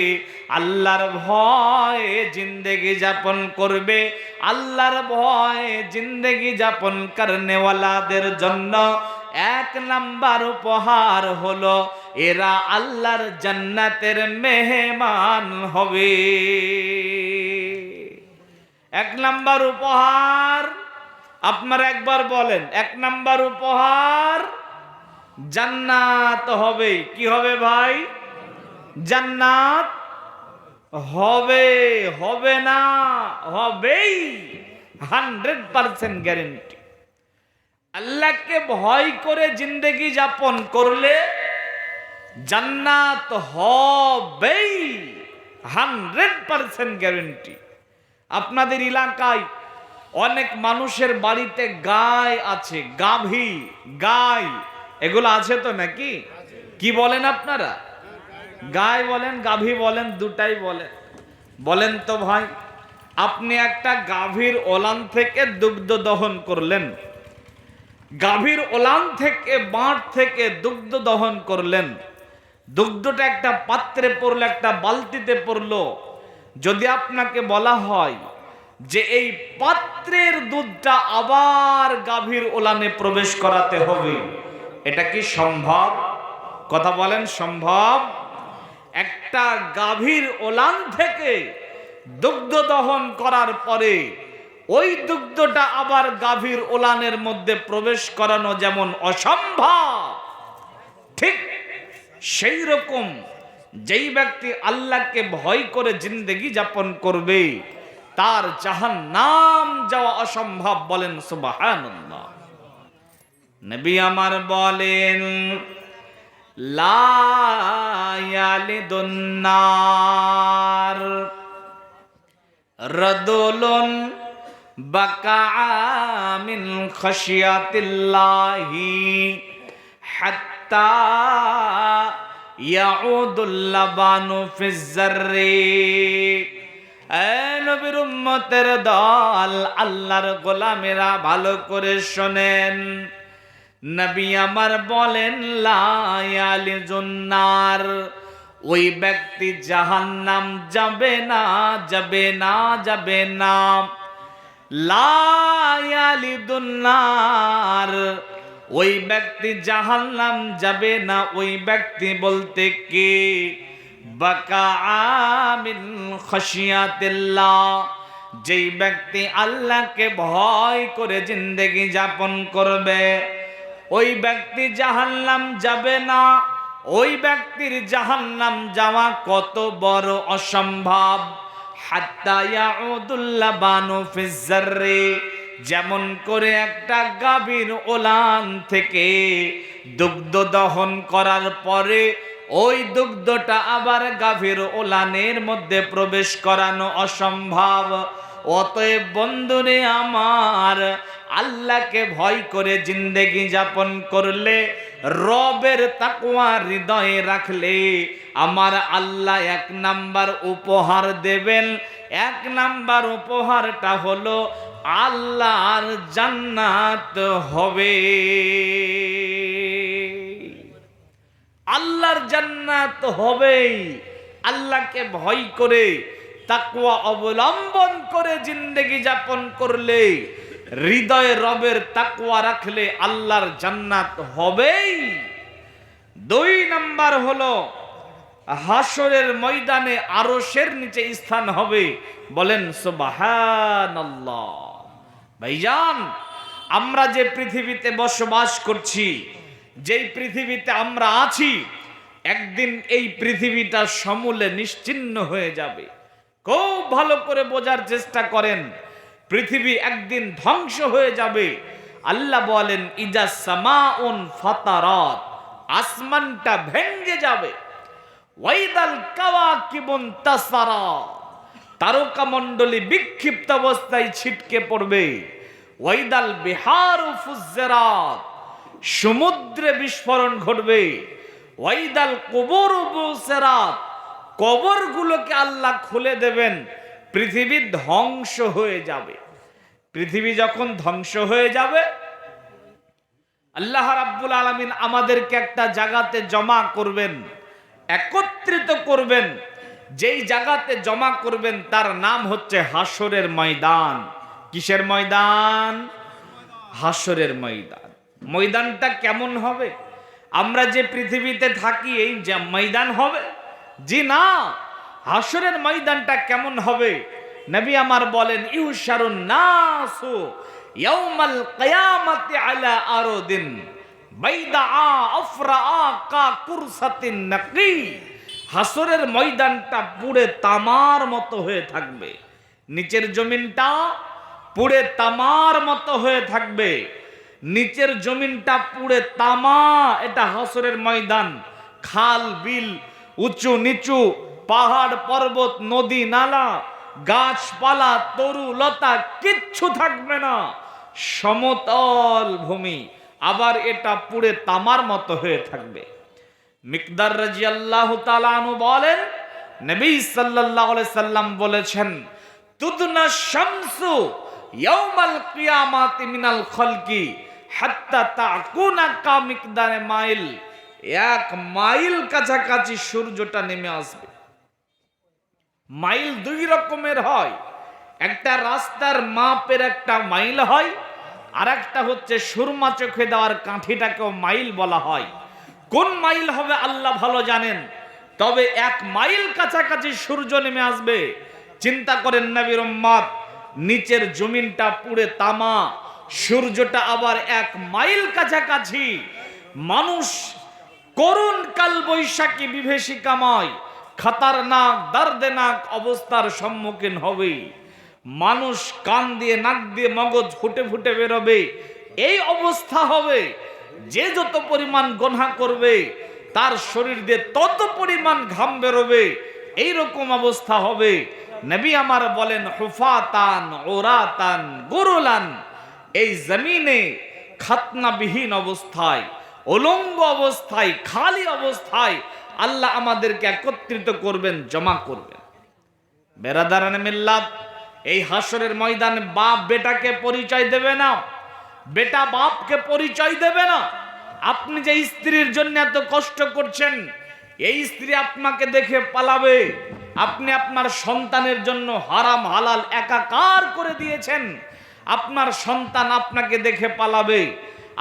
আল্লাহর ভয়ে জিন্দেগি যাপন করবে। আল্লাহর ভয়ে জিন্দেগি যাপন করনেওয়ালাদের জন্য 1 নাম্বার উপহার হলো, এরা আল্লাহর জান্নাতের মেহমান হবে। 1 নাম্বার উপহার, আপনারা একবার বলেন, 1 নাম্বার উপহার জান্নাত হবে। কি হবে ভাই? জান্নাত হবে। হবে না, হবেই, 100% গ্যারেন্টি। আল্লাহকে ভয় করে জিন্দেগি যাপন করলে জান্নাত হবেই, 100% গ্যারেন্টি। আপনাদের এলাকায় অনেক মানুষের বাড়িতে গাই আছে, গাভী, গাই, এগুলো আছে তো নাকি? কি বলেন আপনারা? গাই বলেন, গাভী বলেন, দুটাই বলেন। বলেন তো ভাই, আপনি একটা গাভীর ওলান থেকে দুগ্ধ দহন করলেন, গাভীর ওলান থেকে, বাঁট থেকে দুগ্ধ দহন করলেন, দুগ্ধটা একটা পাত্রে পড়লো, একটা বালতিতে পড়লো। যদি আপনাকে বলা হয় যে এই পাত্রের দুধটা আবার গাভীর ওলানে প্রবেশ করাতে হবে, এটা কি সম্ভব? কথা বলেন, সম্ভব? একটা গাভীর ওলান থেকে দুগ্ধ দহন করার পরে ওই দুগ্ধটা আবার গাভীর ওলানের মধ্যে প্রবেশ করানো যেমন অসম্ভব, ঠিক সেই রকম যেই ব্যক্তি আল্লাহকে ভয় করে জিন্দেগি যাপন করবে তার জাহান্নাম যাওয়া অসম্ভব। বলেন সুবহানাল্লাহ। নবী আমার বলেন, লা ইয়ালিদুন নার রাদুলুন বাকা মিন খাশিয়াতিল্লাহি হাত্তা ইয়াউদুল লাবানু ফিজ জাররি। এ নবীর উম্মতের দল, আল্লাহর গোলামেরা ভালো করে শোনেন। নবী আমার বলেন, লা ইয়ালিজুন নার, ওই ব্যক্তি জাহান্নাম যাবে না, যাবে না, যাবে না। লা ইয়ালিদুন নার, ওই ব্যক্তি জাহান্নাম যাবে না। ওই ব্যক্তি বলতে কি? বাকা মিন খাশিয়াতিল্লাহ, যেই ব্যক্তি আল্লাহকে ভয় করে জিন্দেগি যাপন করবে ওই ব্যক্তি জাহান্নাম যাবে না। ওই ব্যক্তির জাহান্নাম যাওয়া কত বড় অসম্ভব। হাত্তা ইয়াউদুল লাবানু ফিজ জাররি, যেমন করে একটা গাভীর ওলান থেকে দুগ্ধ দহন করার পরে ওই দুগ্ধটা আবার গাভীর ওলানের মধ্যে প্রবেশ করানো অসম্ভব। অতএব বন্ধুরে আমার, আল্লাহকে ভয় করে জিন্দেগি যাপন করলে, রবের তাকওয়া হৃদয়ে রাখলে আমার আল্লাহ এক নাম্বার উপহার দেবেন। এক নাম্বার উপহারটা হলো আল্লাহর জান্নাত হবে। আল্লাহর জান্নাত হবেই। আল্লাহকে ভয় করে তাকওয়া অবলম্বন করে জিন্দেগি যাপন করলে, হৃদয়ে রবের তাকওয়া রাখলে আল্লাহর জান্নাত হবেই। দুই নাম্বার হলো হাসরের ময়দানে আরশের নিচে স্থান হবে। বলেন সুবহানাল্লাহ। ভাইজান, আমরা যে পৃথিবীতে বসবাস করছি, যেই পৃথিবীতে আমরা আছি, একদিন এই পৃথিবীটা সমূলে নিশ্চিহ্ন হয়ে যাবে। খুব ভালো করে বোঝার চেষ্টা করেন, পৃথিবী একদিন ধ্বংস হয়ে যাবে। আল্লাহ বলেন, ইজা সামাউন ফাতারাত, আসমানটা ভেঙে যাবে। ওয়াইদাল কাওয়াকিবুন তাসারাত, তারকা মণ্ডলী বিক্ষিপ্ত অবস্থায় ছিটকে পড়বে। ওয়াইদাল বিহারু ফুজ্জিরাত, সমুদ্রে বিস্ফোরণ ঘটবে। ওয়াইদাল কুবুরু বুসিরাত, কবরগুলোকে আল্লাহ খুলে দেবেন। পৃথিবী ধ্বংস হয়ে যাবে। পৃথিবী যখন ধ্বংস হয়ে যাবে, আল্লাহ রাব্বুল আলামিন আমাদেরকে একটা জায়গাতে জমা করবেন, একত্রিত করবেন। যেই জায়গাতে জমা করবেন তার নাম হচ্ছে হাসরের ময়দান। কিসের ময়দান? হাসরের ময়দান। ময়দানটা কেমন হবে? আমরা যে পৃথিবীতে থাকি এই যে ময়দান হবে? জি না। হাসরের ময়দানটা কেমন হবে? নবী আমার বলেন, ইউশারুন নাসু ইয়াউমাল কিয়ামাতি আলা আরদিন বাইদা আফরা কা কুরসাতিন নাকি। হাসরের ময়দানটা পুড়ে তামার মতো হয়ে থাকবে। নিচের জমিনটা পুড়ে তামার মতো হয়ে থাকবে। নিচের জমিনটা পুড়ে তামা। এটা হাসরের ময়দান। খাল বিল, উঁচু নিচু, পাহাড় পর্বত, নদী নালা গাছপালা তরু লতা কিচ্ছু থাকবে না, সমতল ভূমি, আবার এটা পুড়ে তামার মতো হয়ে থাকবে। মিকদার রাদিয়াল্লাহু তাআলা আনহু বলেন, নবী সাল্লাল্লাহু আলাইহি সাল্লাম বলেছেন, তুদনা শামসু ইয়াউমাল কিয়ামাতি মিনাল খালকি হাত্তা তাকুনা কা মিকদারে মাইল। 1 মাইল কাছাকাছি সূর্যটা নেমে আসবে। মাইল 2 রকমের হয়, একটা রাস্তার মাপের একটা মাইল হয়, আর একটা হচ্ছে সুরমা চোখে দেওয়ার কাঠিটাকেও মাইল বলা হয়। কোন মাইল হবে আল্লাহ ভালো জানেন, তবে 1 মাইল কাছাকাছি সূর্য নেমে আসবে। চিন্তা করেন নবীর উম্মত, নিচের জমিনটা পুড়ে তামা, সূর্যটা আবার 1 মাইল কাছাকাছি। মানুষ করুণ কাল বৈশাখী বিভীষিকাময় খতরনাক দর্দনাক অবস্থার সম্মুখীন হবে। মানুষ কান দিয়ে নাক দিয়ে মগজ ফুটে ফুটে বেরোবে, এই অবস্থা হবে। যে যত পরিমাণ গুনাহ করবে তার শরীর দিয়ে তত পরিমাণ ঘাম বেরোবে, এইরকম অবস্থা হবে। নবী আমার বলেন, হুফাতান উরাতান গুরুলান, এই জমিনে খাতনাবিহীন অবস্থায়, উলঙ্গ অবস্থায়, খালি অবস্থায় আল্লাহ আমাদেরকে একত্রিত করবেন, জমা করবেন। বেরাদারানে মিল্লাত, এই হাসরের ময়দানে বাপ বেটাকে পরিচয় দেবে না, বেটা বাপকে পরিচয় দেবে না। আপনি যে স্ত্রীর জন্য এত কষ্ট করছেন, এই স্ত্রী আপনাকে দেখে পালাবে। আপনি আপনার সন্তানের জন্য হারাম হালাল একাকার করে দিয়েছেন, আপনার সন্তান আপনাকে দেখে পালাবে।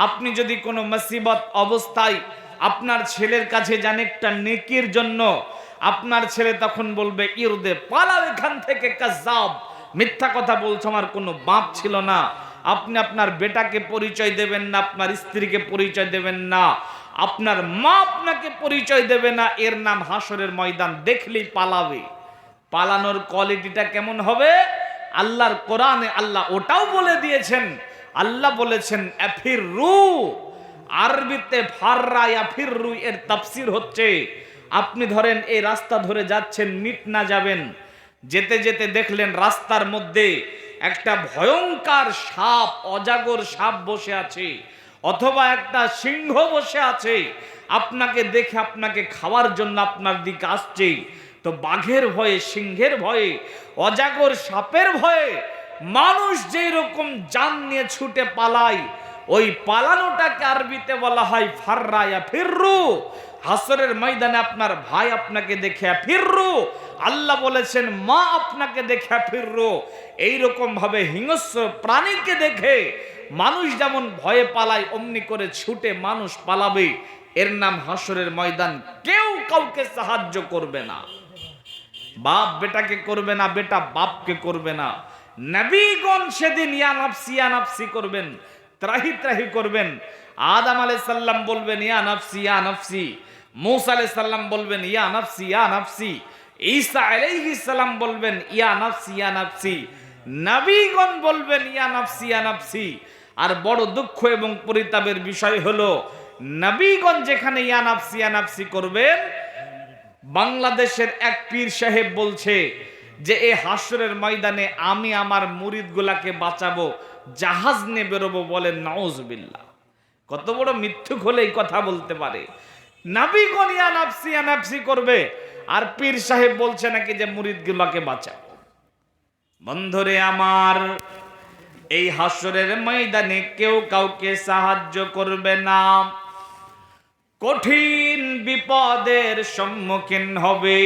আপনি যদি কোনো মুসিবত অবস্থায় আপনার ছেলের কাছে যান একটা নেকির জন্য, আপনার ছেলে তখন বলবে, ইরদে পালাও এখান থেকে, কাজ্জাব, মিথ্যা কথা বলছো, আমার কোনো বাপ ছিল না। আপনি আপনার বেটাকে পরিচয় দেবেন না, আপনার স্ত্রীকে পরিচয় দেবেন না, আপনার মা আপনাকে পরিচয় দেবে না। এর নাম হাসরের ময়দান, দেখলেই পালাবে। পালানোর কোয়ালিটিটা কেমন হবে? আল্লাহর কোরআনে আল্লাহ ওটাও বলে দিয়েছেন। আল্লাহ বলেছেন আফিরু, আরবিতে ফাররা ইয়াফিরু এর তাফসীর হচ্ছে, আপনি ধরেন এই রাস্তা ধরে যাচ্ছেন, মিট না যাবেন, যেতে যেতে দেখলেন রাস্তার মধ্যে একটা ভয়ঙ্কর সাপ, অজাগর সাপ বসে আছে, অথবা একটা সিংহ বসে আছে, আপনাকে দেখে আপনাকে খাওয়ার জন্য আপনার দিকে আসছে। তো বাঘের ভয়ে, সিংহের ভয়ে, অজাগর সাপের ভয়ে মানুষ যেই রকম জান নিয়ে ছুটে পালায়, ওই পালানোটাকে আরবিতে বলা হয় ফাররা ইয়াফিরু। হাসরের ময়দানে আপনার ভাই আপনাকে দেখে ফিররু, আল্লাহ বলেছেন মা আপনাকে দেখে ফিররু। এইরকম ভাবে হিংস্র প্রাণীকে দেখে মানুষ যেমন ভয়ে পালায়, অমনি করে ছুটে মানুষ পালাবে। এর নাম হাসরের ময়দান। কেউ কাউকে সাহায্য করবে না, বাপ বেটাকে করবে না, বেটা বাপকে করবে না। নবীগণ সেদিন ইয়া নাফসি ইয়া নাফসি করবেন, ত্রাহি ত্রাহি করবেন। আদম আলাইহিস সালাম বলবেন ইয়া নাফসি ইয়া নাফসি, মূসা আলাইহিস সালাম বলবেন ইয়া নাফসি ইয়া নাফসি, ঈসা আলাইহিস সালাম বলবেন ইয়া নাফসি ইয়া নাফসি, নবীগণ বলবেন ইয়া নাফসি ইয়া নাফসি। আর বড় দুঃখ এবং পরিতাপের বিষয় হলো, নবীগণ যেখানে ইয়া নাফসি ইয়া নাফসি করবেন, বাংলাদেশের এক পীর সাহেব বলছে যে এই হাসরের ময়দানে আমি আমার মুরিদগুলাকে বাঁচাবো, জাহাজ নিয়ে বেরোবো। বলেন নাউজুবিল্লাহ, কত বড় মিথ্যুক হলে এই কথা বলতে পারে। নবীগণ ইয়া নাফসি ইয়া নাফসি করবে, আর পীর সাহেব বলছে নাকি যে মুরিদগুলাকে বাঁচাবো। বন্ধুরে আমার, এই হাসরের ময়দানে কেউ কাউকে সাহায্য করবে না, কঠিন বিপদের সম্মুখীন হবে।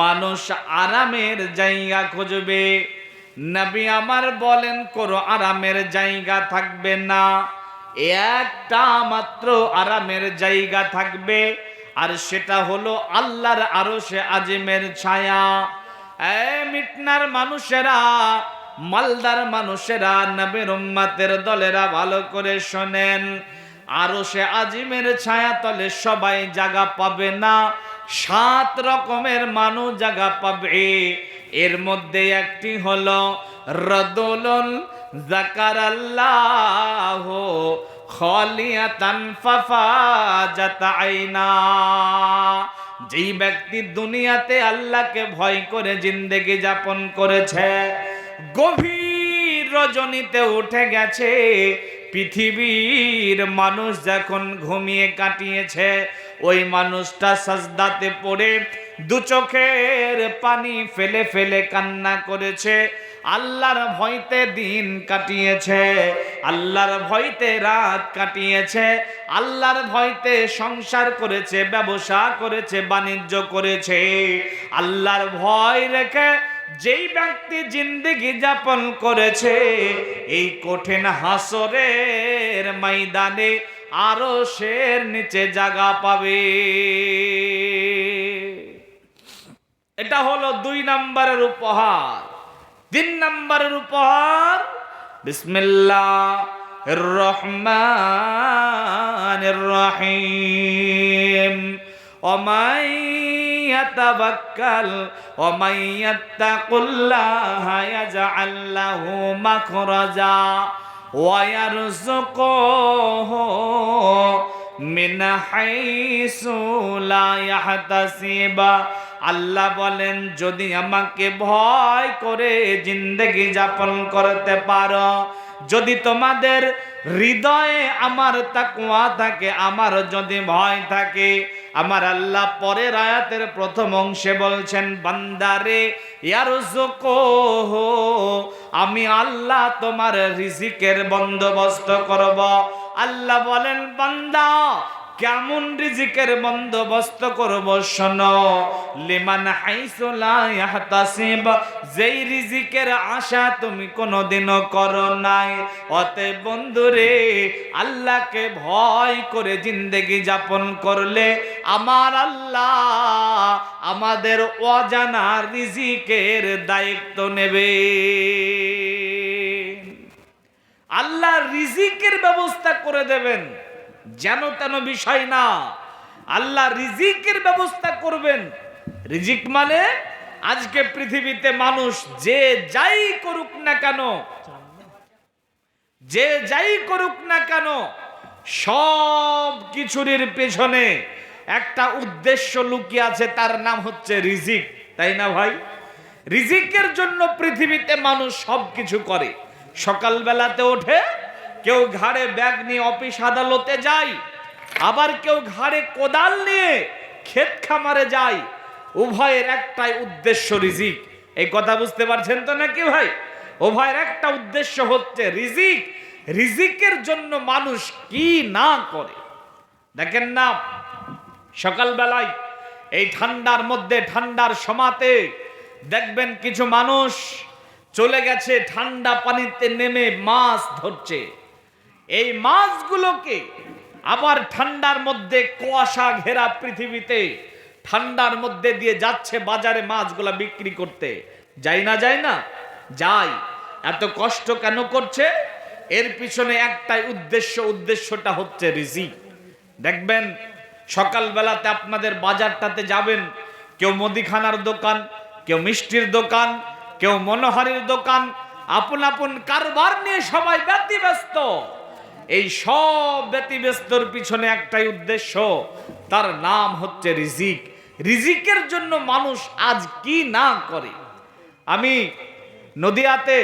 মানুষ আরামের জায়গা খুঁজবে। নবী আমার বলেন কোনো আরামের জায়গা থাকবে না, একটা মাত্র আরামের জায়গা থাকবে, আর সেটা হলো আল্লাহর আরশে আজিমের ছায়া। মিটনার মানুষেরা, মালদার মানুষেরা, নবীর উম্মতের দলেরা ভালো করে শোনেন, আরশে আজিমের ছায়া তলে সবাই জায়গা পাবে না, 7 রকমের মানুষ জায়গা পাবে। এর মধ্যে একটি হলো রাজুলুন যাকারাল্লাহ খালিয়াতান ফাফাজাত আইনা। যেই ব্যক্তি দুনিয়াতে আল্লাহকে ভয় করে জিন্দেগি যাপন করেছে, গভীর রজনীতে উঠে গেছে, পৃথিবীর মানুষ যখন ঘুমিয়ে কাটিয়েছে, ওই মানুষটা সাজদাতে পড়ে দু চোখের পানি ফেলে ফেলে কান্না করেছে, আল্লাহর ভয়তে দিন কাটিয়েছে, আল্লাহর ভয়তে রাত কাটিয়েছে, আল্লাহর ভয়তে সংসার করেছে, ব্যবসা করেছে, বাণিজ্য করেছে। আল্লাহর ভয় রেখে যেই ব্যক্তি জিন্দেগি যাপন করেছে, এই কঠিন হাসরের ময়দানে আরশের নিচে জায়গা পাবে। এটা হলো 2 নম্বরের উপহার। 3 নম্বরের উপহার, বিসমিল্লাহির রহমানির রহিম। ওমাই ইয়াতাওয়াক্কাল ওমাই ইয়াত্তাকুল্লাহা ইয়াজআল লাহু মাখরাজা ওয়া ইয়ারযুকুহু মিন হাইসু লা ইয়াহতাসিব। আল্লাহ বলেন, যদি আমাকে ভয় করে জিন্দেগি যাপন করতে পারো, যদি তোমাদের হৃদয়ে আমার তাকওয়া থাকে, আমার যদি ভয় থাকে, আমার আল্লাহ পরের আয়াতের প্রথম অংশে বলছেন, বান্দারে ইয়ারযুকুহু, আমি আল্লাহ তোমার রিজিকের বন্দোবস্ত করব। আল্লাহ বলেন, বান্দা কেমন রিজিকের বন্দোবস্ত করব শোনো। লিমান হাইসু লা ইয়াহতাসিব, যেই রিজিকের আশা তুমি কোনোদিনও করো নাই। অতএব বন্ধুরে, আল্লাহকে ভয় করে জিন্দেগি যাপন করলে আমার আল্লাহ আমাদের অজানা রিজিকের দায়িত্ব নেবে। আল্লাহ রিজিকের ব্যবস্থা করে দেবেন, যেন তেন বিষয় না। আল্লাহ রিজিকের ব্যবস্থা করবেন। রিজিক মানে আজকে পৃথিবীতে মানুষ যে যাই করুক না কেন, যে যাই করুক না কেন, সব কিছুর পেছনে একটা উদ্দেশ্য লুকিয়ে আছে, তার নাম হচ্ছে রিজিক, তাই না ভাই? রিজিকের জন্য পৃথিবীতে মানুষ সব কিছু করে। সকালবেলাতে ওঠে, কেউ ঘাড়ে ব্যাগ নিয়ে অফিস আদালতে যায়, আবার কেউ ঘাড়ে কোদাল নিয়ে ক্ষেত খামারে যায়। উভয়ের একটাই উদ্দেশ্য, রিজিক। এই কথা বুঝতে পারছেন তো নাকি ভাই? উভয়ের একটা উদ্দেশ্য হচ্ছে রিজিক। রিজিকের জন্য মানুষ কি না করে দেখেন না। সকালবেলায় এই ঠান্ডার মধ্যে, ঠান্ডার সমাতে দেখবেন কিছু মানুষ চলে গেছে ঠান্ডা পানিতে নেমে মাছ ধরছে। এই মাছগুলোকে আবার ঠান্ডার মধ্যে কুয়াশা ঘেরা পৃথিবীতে ঠান্ডার মধ্যে দিয়ে যাচ্ছে বাজারে মাছগুলা বিক্রি করতে। যায় না? যায় না? যায়। এত কষ্ট কেন করছে? এর পিছনে একটাই উদ্দেশ্য, উদ্দেশ্যটা হচ্ছে রিজিক। দেখবেন সকালবেলাতে আপনাদের বাজারটাতে যাবেন, কেউ মুদিখানার দোকান, কেউ মিষ্টির দোকান, কেউ মনোহারীর দোকান, আপন আপন কারবার নিয়ে সবাই ব্যতিব্যস্ত। এই সব ব্যতিব্যস্তর পিছনে একটাই উদ্দেশ্য, তার নাম হচ্ছে রিজিক। রিজিকের জন্য মানুষ আজ কি না করে। আমি নদিয়াতে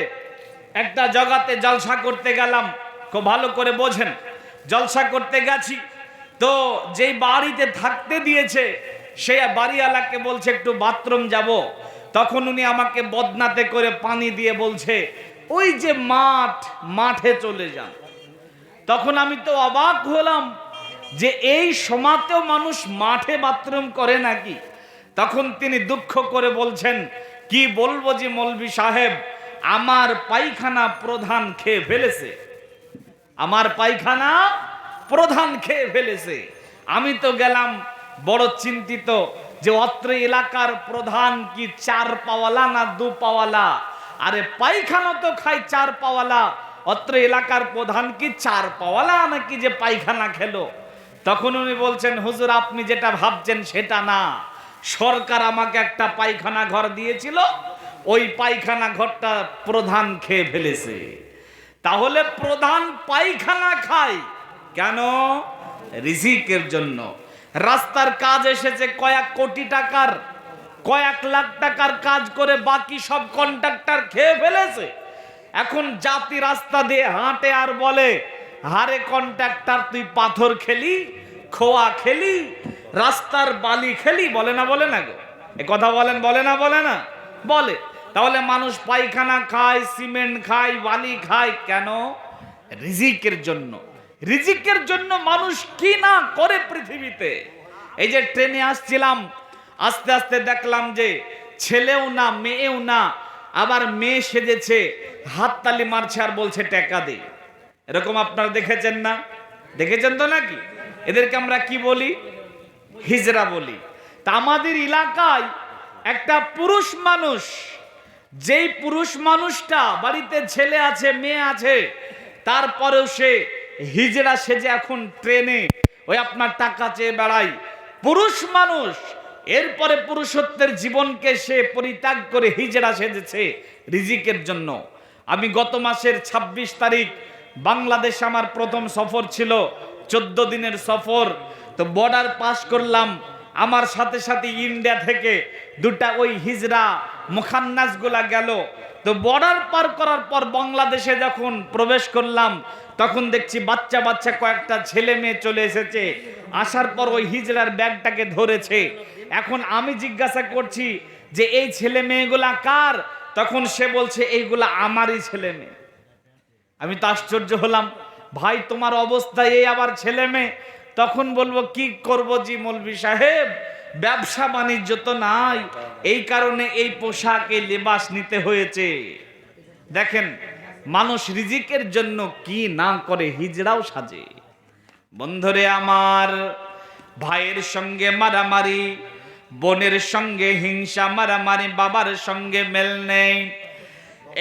একটা জায়গাতে জলসা করতে গেলাম, খুব ভালো করে বোঝেন। জলসা করতে গেছি তো যেই বাড়িতে থাকতে দিয়েছে সে বাড়িওয়ালাকে বলছে একটু বাথরুম যাব। তখন উনি আমাকে বদনাতে করে পানি দিয়ে বলছে, ওই যে মাঠে চলে যান। তখন আমি তো অবাক হলাম যে এই সমাজেও মানুষ মাঠে বাথরুম করে নাকি। তখন তিনি দুঃখ করে বলছেন, কি বলবো যে মৌলভী সাহেব, আমার পায়খানা প্রধান খেয়ে ফেলেছে, আমার পায়খানা প্রধান খেয়ে ফেলেছে। আমি তো গেলাম বড় চিন্তিত যে অত্র এলাকার প্রধান কি 4 পাওয়ালা না 2 পাওয়ালা? আরে পায়খানা তো খাই 4 পাওয়ালা, অত্র এলাকার প্রধান কি 4 পাওয়ালা নাকি যে পায়খানা খেলো? তখন উনি বলছেন, হুজুর আপনি যেটা ভাবছেন সেটা না, সরকার আমাকে একটা পায়খানা ঘর দিয়েছিল, ওই পায়খানা ঘরটা প্রধান খেয়ে ফেলেছে। তাহলে প্রধান পায়খানা খায়, কেন? রিজিকের জন্য। রাস্তার কাজ এসেছে কয়েক কোটি টাকার, কয়েক লাখ টাকার কাজ করে বাকি সব কন্ট্রাক্টর খেয়ে ফেলেছে। এখন জাতি রাস্তা দিয়ে হাঁটে আর বলে, হারে কন্ট্রাক্টর তুই পাথর খেলি, খোয়া খেলি, রাস্তার বালি খেলি, বলে না বলে না গো? এ কথা বলেন, বলে না বলে না? বলে। তাহলে মানুষ পায়খানা খায়, সিমেন্ট খায়, বালি খায় কেন? রিজিকের জন্য। রিজিকের জন্য মানুষ কি না করে পৃথিবীতে। এই যে ট্রেনে আসছিলাম, আস্তে আস্তে দেখলাম যে ছেলেও না মেয়েও না, আবার মেয়ে সেজেছে, হাততালি মারছে আর বলছে টাকা দে। এরকম আপনারা দেখেছেন না? দেখেছেন তো নাকি? এদেরকে আমরা কি বলি? হিজড়া বলি। তা আমাদের এলাকায় একটা পুরুষ মানুষ, যেই পুরুষ মানুষটা বাড়িতে ছেলে আছে মেয়ে আছে, তারপরেও সে হিজড়া সেজে এখন ট্রেনে ওই আপনার টাকা চেয়ে বেড়ায়। পুরুষ মানুষ, এরপরে পুরুষত্বের জীবনকে সে পরিত্যাগ করে হিজড়া সেজেছে রিজিকের জন্য। আমি গত মাসের ২৬ তারিখ বাংলাদেশ আমার প্রথম সফর ছিল, 14 দিনের সফর। তো বর্ডার পাস করলাম, আমার সাথে সাথে ইন্ডিয়া থেকে দুটা ওই হিজড়া মুখান্নাস গুলা গেল। তো বর্ডার পার করার পর বাংলাদেশে যখন প্রবেশ করলাম, তখন দেখছি বাচ্চা বাচ্চা কয়েকটা ছেলে মেয়ে চলে এসেছে। আসার পর ওই হিজড়ার ব্যাগটাকে ধরেছে। এখন আমি জিজ্ঞাসা করছি যে এই ছেলে মেয়েগুলা কার? তখন সে বলছে এইগুলা আমারই ছেলে মেয়ে। আমি তো আশ্চর্য হলাম, ভাই তোমার অবস্থা এই, আবার ছেলে মেয়ে? তখন বলবো কি করব জি মৌলভী সাহেব, ব্যবসা বাণিজ্য তো নাই, এই কারণে এই পোশাক এই লেবাস নিতে হয়েছে। দেখেন মানুষ রিজিকের জন্য কি না করে, হিজড়াও সাজে। বন্ধুরে আমার, ভাইয়ের সঙ্গে মারামারি, বোনের সঙ্গে হিংসা মারামারি, বাবার সঙ্গে মেল নেই,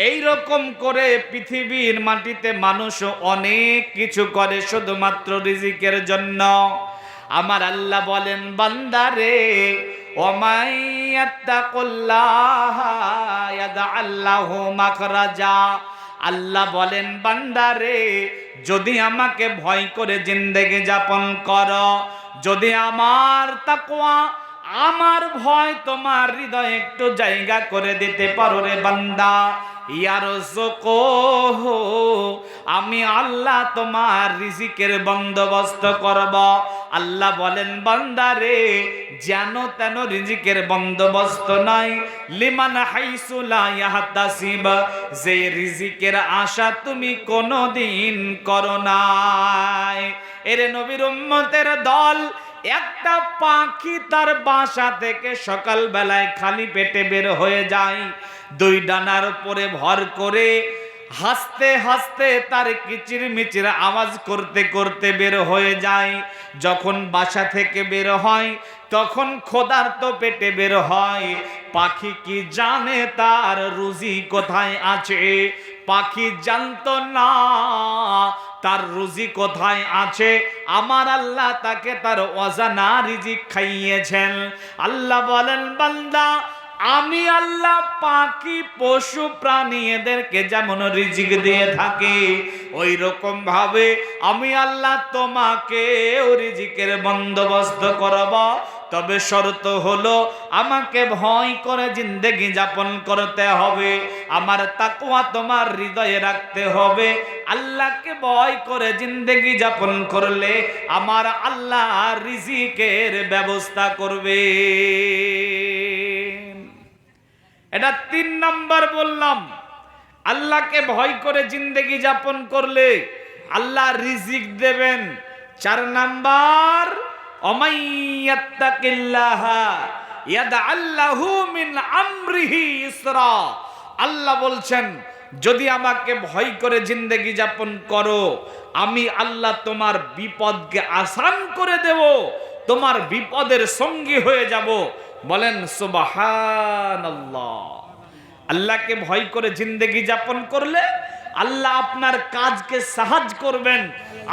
এই রকম করে পৃথিবীর মাটিতে মানুষ অনেক কিছু করে শুধুমাত্র রিজিকের জন্য। আমার আল্লাহ বলেন, বান্দারে ওমাইয়াত্তাকুল্লাহা ইয়াজআল্লাহু মাখরাজা। আল্লাহ বলেন, বান্দারে যদি আমাকে ভয় করে জিন্দেগি যাপন করো, যদি আমার তাকওয়া, আমার ভয় তোমার হৃদয়ে একটু জায়গা করে দিতে পারো রে বান্দা, ইয়ারযুকুহু, আমি আল্লাহ তোমার রিজিকের বন্দোবস্ত করব। আল্লাহ বলেন, বান্দারে যেন তেন রিজিকের বন্দোবস্ত নাই, লিমান হাইসু লা ইয়াহতাসিব, যে রিজিকের আশা তুমি কোনোদিন করো নাই। এরে নবীর উম্মতের দল, একটা পাখি তার বাসা থেকে সকাল বেলায় খালি পেটে বের হয়ে যায়, দুই ডানার উপরে ভর করে হাসতে হাসতে তার কিচির মিচির আওয়াজ করতে করতে বের হয়ে যায়। যখন বাসা থেকে বের হয় তখন ক্ষুধার্ত পেটে বের হয়। পাখি কি জানে তার রুজি কোথায় আছে? পাখি জানতো না তার রুজি কোথায় আছে। আমার আল্লাহ তাকে তার অজানা রিজিক খাইয়েছেন। আল্লাহ বলেন, বান্দা আমি আল্লাহ পাখি পশু প্রাণী এদেরকে যেমন রিজিক দিয়ে থাকি, ওই রকম ভাবে আমি আল্লাহ তোমাকেও রিজিকের বন্দোবস্ত করব। তবে শর্ত হলো আমাকে ভয় করে জিন্দেগি যাপন করতে হবে, আমার তাকওয়া তোমার হৃদয়ে রাখতে হবে। আল্লাহকে ভয় করে জিন্দেগি যাপন করলে আমার আল্লাহ রিজিকের ব্যবস্থা করবে। এটা ৩ নাম্বার বললাম, আল্লাহকে ভয় করে জিন্দেগি যাপন করলে আল্লাহ রিজিক দেবেন। ৪ নাম্বার, ওমাইয়াত্তাকিল্লাহা ইয়াজআল্লাহু মিন আমরিহি ইসরা। আল্লাহ বলছেন, যদি আমাকে ভয় করে জিন্দেগি যাপন করো, আমি আল্লাহ তোমার বিপদকে আসান করে দেব, তোমার বিপদের সঙ্গী হয়ে যাব। বলেন সুবহানাল্লাহ। আল্লাহকে ভয় করে জিন্দেগি যাপন করলে আল্লাহ আপনার কাজকে সাহায্য করবেন,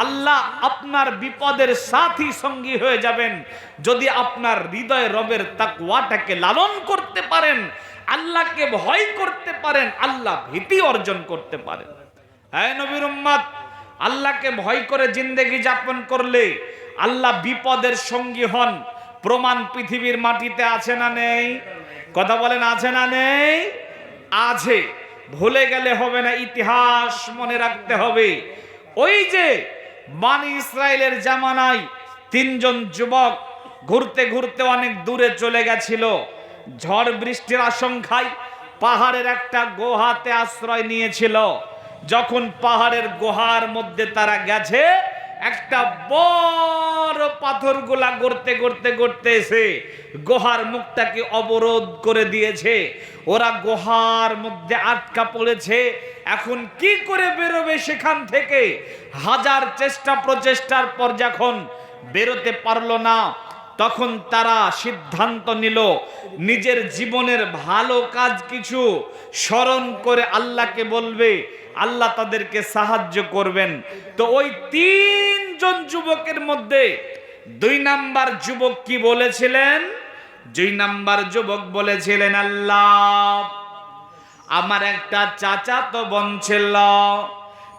আল্লাহ আপনার বিপদের সাথী সঙ্গী হয়ে যাবেন। যদি আপনার হৃদয়ে রবের তাকওয়াটাকে লালন করতে পারেন, আল্লাহকে ভয় করতে পারেন, আল্লাহ ভীতি অর্জন করতে পারেন। হে নবীর উম্মত, আল্লাহকে ভয় করে জিন্দেগি যাপন করলে আল্লাহ বিপদের সঙ্গী হন। প্রমাণ পৃথিবীর মাটিতে আছে না নেই? কথা বলেন, আছে না নেই? আছে। ভুলে গেলে হবে না, ইতিহাস মনে রাখতে হবে। ওই যে বনি ইসরায়েলের জামানায় তিনজন যুবক ঘুরতে ঘুরতে অনেক দূরে চলে গেছিল। ঝড় বৃষ্টির আশঙ্কায় পাহাড়ের একটা গুহাতে আশ্রয় নিয়েছিল। যখন পাহাড়ের গুহার মধ্যে তারা গেছে, একটা বড় পাথরগুলা গড়তে গড়তে গড়তে এসে গুহার মুখটাকে অবরোধ করে দিয়েছে। ওরা গুহার মধ্যে আটকা পড়েছে। এখন কি করে বেরোবে সেখান থেকে? হাজার চেষ্টা প্রচেষ্টার পর যখন বেরোতে পারলো না, তখন তারা সিদ্ধান্ত নিল নিজের জীবনের ভালো কাজ কিছু স্মরণ করে আল্লাহকে বলবে, আল্লাহ তাদেরকে সাহায্য করবেন। তো ওই তিনজন যুবকের মধ্যে 2 নাম্বার যুবক কি বলেছিলেন? 2 নাম্বার যুবক বলেছিলেন, আল্লাহ, আমার একটা চাচাতো বোন ছিল।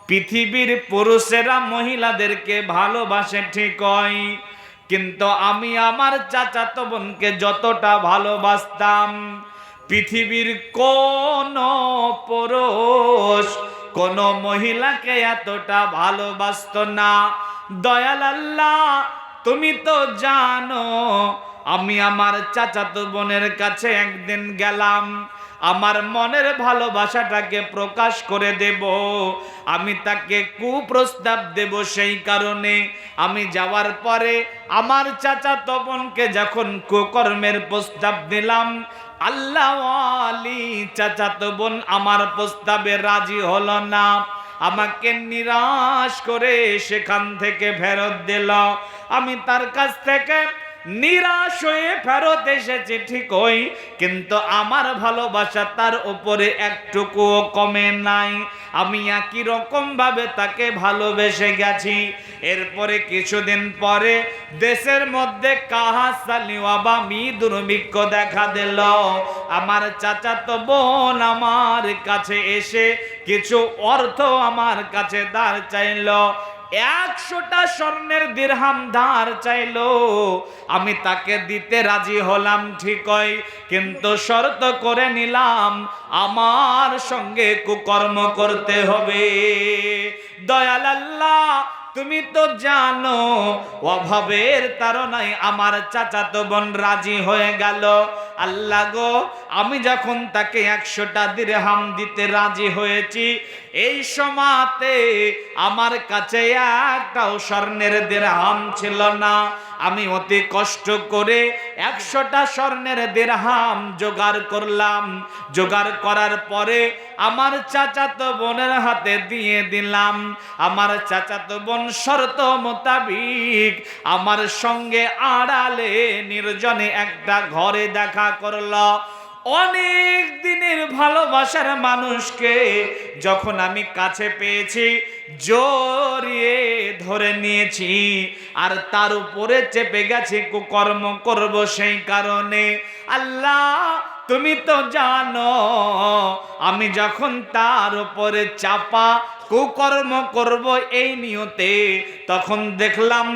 পৃথিবীর পুরুষেরা মহিলাদেরকে ভালোবাসে ঠিকই, কিন্তু আমি আমার চাচাতো বোনকে যতটা ভালোবাসতাম, পৃথিবীর কোন পুরুষ কোন মহিলাকে এতটা ভালোবাসতো না। দয়াল আল্লাহ, তুমি তো জানো আমি আমার চাচাতো বোনের কাছে একদিন গেলাম, আমার মনের ভালোবাসাটাকে প্রকাশ করে দেব, আমি তাকে কুপ্রস্তাব দেব। সেই কারণে আমি যাওয়ার পরে আমার চাচাতো বোনকে যখন কুকর্মের প্রস্তাব দিলাম, আল্লাহ ওয়ালি চাচাতো বোন আমার প্রস্তাবে রাজি হলো না, আমাকে নিরাশ করে সেখান থেকে ফেরত দিল। আমি তার কাছ থেকে নিরাশ হয়ে ফেরত এসেছি ঠিকই, কিন্তু আমার ভালোবাসা তার উপরে একটুকুও কমে নাই। আমি একই রকম ভাবে তাকে ভালোবেসে গেছি। এরপরে কিছুদিন পরে দেশের মধ্যে কাহাসালি ওয়াবামি দুর্ভিক্ষ দেখা দিল। আমার চাচাতো বোন আমার কাছে এসে কিছু অর্থ আমার কাছে ধার চাইল। 100টা স্বর্ণের দিরহাম ধার চাইলো। আমি তাকে দিতে রাজি হলাম ঠিকই, কিন্তু শর্ত করে নিলাম আমার সঙ্গে কুকর্ম করতে হবে। দয়াল আল্লাহ, তুমি তো জানো অভাবের তাড়নায় আমার চাচাতো বোন রাজি হয়ে গেল। আল্লাহ গো, আমি যখন তাকে 100টা দিরহাম দিতে রাজি হয়েছি, এই সময়তে আমার কাছে একটাও স্বর্ণের দিরহাম ছিল না। আমি অতি কষ্ট করে 100টা স্বর্ণের দিরহাম জোগাড় করলাম। জোগাড় করার পরে আমার চাচাতো বোনের হাতে দিয়ে দিলাম। আমার চাচাতো বোন শর্ত মোতাবিক আমার সঙ্গে আড়ালে নির্জনে একটা ঘরে দেখা করলো। অনেক দিনের ভালোবাসার মানুষকে যখন আমি কাছে পেয়েছি, জড়িয়ে ধরে নিয়েছি, আর তার উপরে চেপে গেছে কুকর্ম করব। সেই কারণে আল্লাহ, তুমি তো জানো আমি যখন তার উপরে চাপা কুকর্ম করব এই নিয়তে, তখন দেখলাম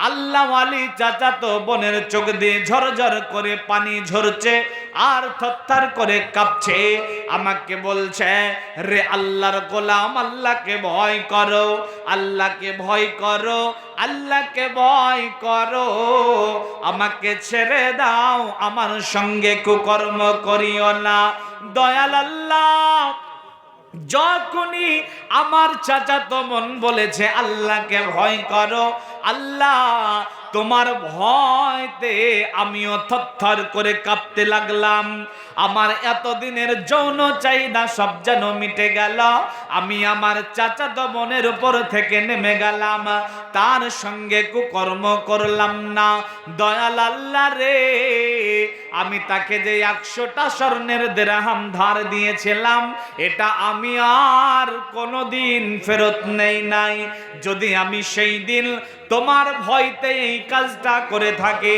আল্লাহ ওয়ালি চাচাতো বোনের চোখ দিয়ে ঝরঝর করে পানি ঝরছে আর থরথর করে কাঁপছে। আমাকে বলছে, রে আল্লাহর গোলাম, আল্লাহকে ভয় করো, আল্লাহকে ভয় করো, আল্লাহকে ভয় করো, আমাকে ছেড়ে দাও, আমার সঙ্গে কুকর্ম করিও না। দয়াল আল্লাহ, যখনই আমার চাচাতো বোন বলেছে আল্লাহকে ভয় করো, আল্লাহ তোমার ভয়তে আমিও থরথর করে কাঁপতে লাগলাম। আমার এতদিনের যৌন চাহিদা সব যেন মিটে গেল। আমি আমার চাচাতো বোনের উপর থেকে নেমে গেলাম, তার সঙ্গে কুকর্ম করলাম না। দয়াল আল্লাহ রে, আমি তাকে যে 100টা স্বর্ণের দিরহাম ধার দিয়েছিলাম, এটা আমি আর কোনোদিন ফেরত নেই নাই। যদি আমি সেই দিন তোমার ভয়তে এই কাজটা করে থাকে,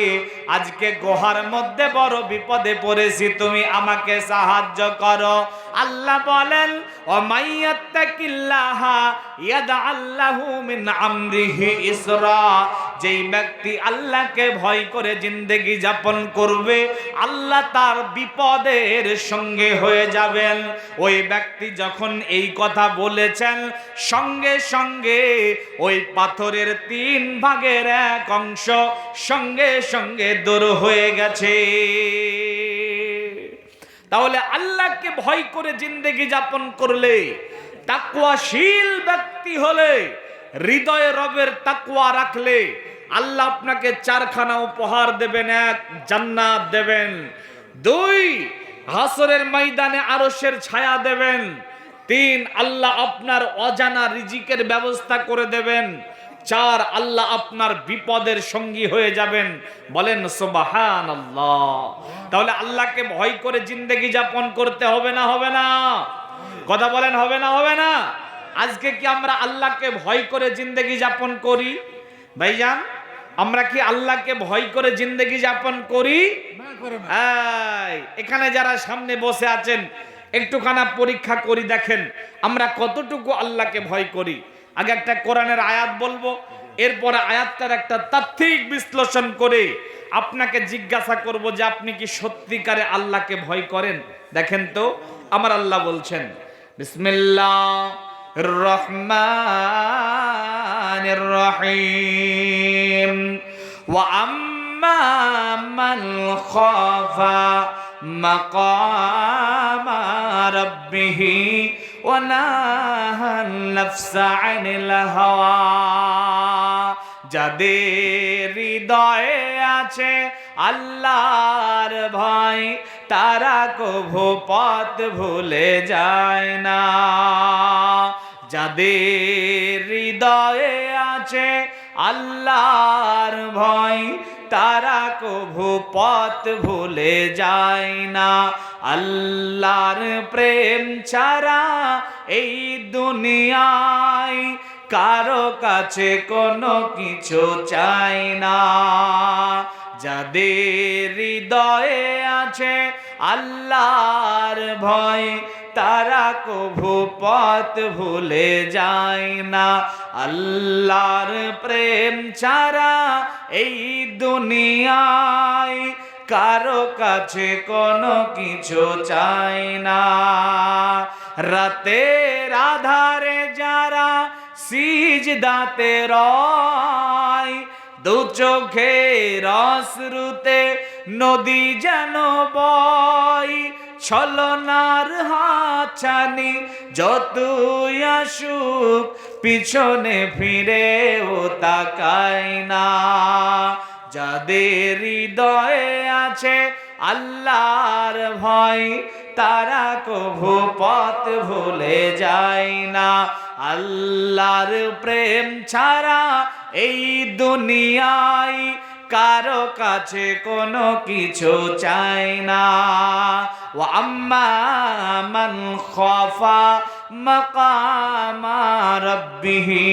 আজকে গুহার মধ্যে বড় বিপদে পড়েছি, তুমি আমাকে সাহায্য করো। আল্লাহ বলেন, ও মাইয়াত্তাকিল্লাহা ইয়াজআল লাহু মিন আমরিহি ইসরা, যেই ব্যক্তি আল্লাহকে ভয় করে জিন্দেগি যাপন করবে, আল্লাহ তার বিপদের সঙ্গে হয়ে যাবেন। ওই ব্যক্তি যখন এই কথা বলেছেন, সঙ্গে সঙ্গে ওই পাথরের 3 ভাগের 1 অংশ সঙ্গে সঙ্গে দূর হয়ে গেছে। তাহলে আল্লাহকে ভয় করে জিন্দেগি যাপন করলে, তাকওয়াশীল ব্যক্তি হলে, হৃদয়ে রবের তাকওয়া রাখলে, আল্লাহ আপনাকে 4খানা উপহার দেবেন। 1, জান্নাত দেবেন। 2, হাসরের ময়দানে আরশের ছায়া দেবেন। 3, আল্লাহ আপনার অজানা রিজিকের ব্যবস্থা করে দেবেন। 4, আল্লাহ আপনার বিপদের সঙ্গী হয়ে যাবেন। বলেন সুবহানাল্লাহ। তাহলে আল্লাহকে ভয় করে জিন্দেগি যাপন করতে হবে না, হবে না? কথা বলেন, হবে না, হবে না? আজকে কি আমরা আল্লাহকে ভয় করে জিন্দেগি যাপন করি? ভাইজান, আমরা কি আল্লাহকে ভয় করে জিন্দেগি যাপন করি? এখানে যারা সামনে বসে আছেন, একটুখানা পরীক্ষা করি, দেখেন আমরা কতটুকু আল্লাহকে ভয় করি। আগে একটা কোরআনের আয়াত বলবো, এরপরে আয়াতটার একটা তাত্ত্বিক বিশ্লেষণ করে আপনাকে জিজ্ঞাসা করব যে আপনি কি সত্যিকারে আল্লাহকে ভয় করেন। দেখেন তো, আমার আল্লাহ বলছেন, বিসমিল্লাহির রহমানির রহিম, ওয়া আম্মা মান খাফা মাকামা রাব্বিহি ওয়া নাহান নাফসা আনিল হাওয়া, যাদের হৃদয়ে আছে আল্লাহর ভয়, তারা কভু পথ ভুলে যায় না। যাদের হৃদয়ে আছে আল্লাহর ভয়, তারা কভু পথ ভুলে যায় না। আল্লাহর প্রেম ছাড়া এই দুনিয়ায় কারো কাছে কোনো কিছু চাই না। যাদের হৃদয়ে আছে আল্লাহর ভয়, তারা কভু পথ ভুলে যায় না। আল্লাহর প্রেম ছাড়া এই দুনিয়ায় কারো কাছে কোনো কিছু চাই না। রাতের আধারে যারা সিজদাতে রয়, দু চোখের অশ্রুতে নদী যেন বয়, ছলনার হাতছানি যতই আসুক পিছনে ফিরেও তাকায় না। যাদের হৃদয়ে আছে আল্লাহর ভয়, তারা কভু পথ ভুলে যায় না। আল্লাহর প্রেম ছাড়া এই দুনিয়ায় কারো কাছে কোনো কিছু চাই না। ওয়া আম্মা মান খাফা মাকামা রাব্বিহি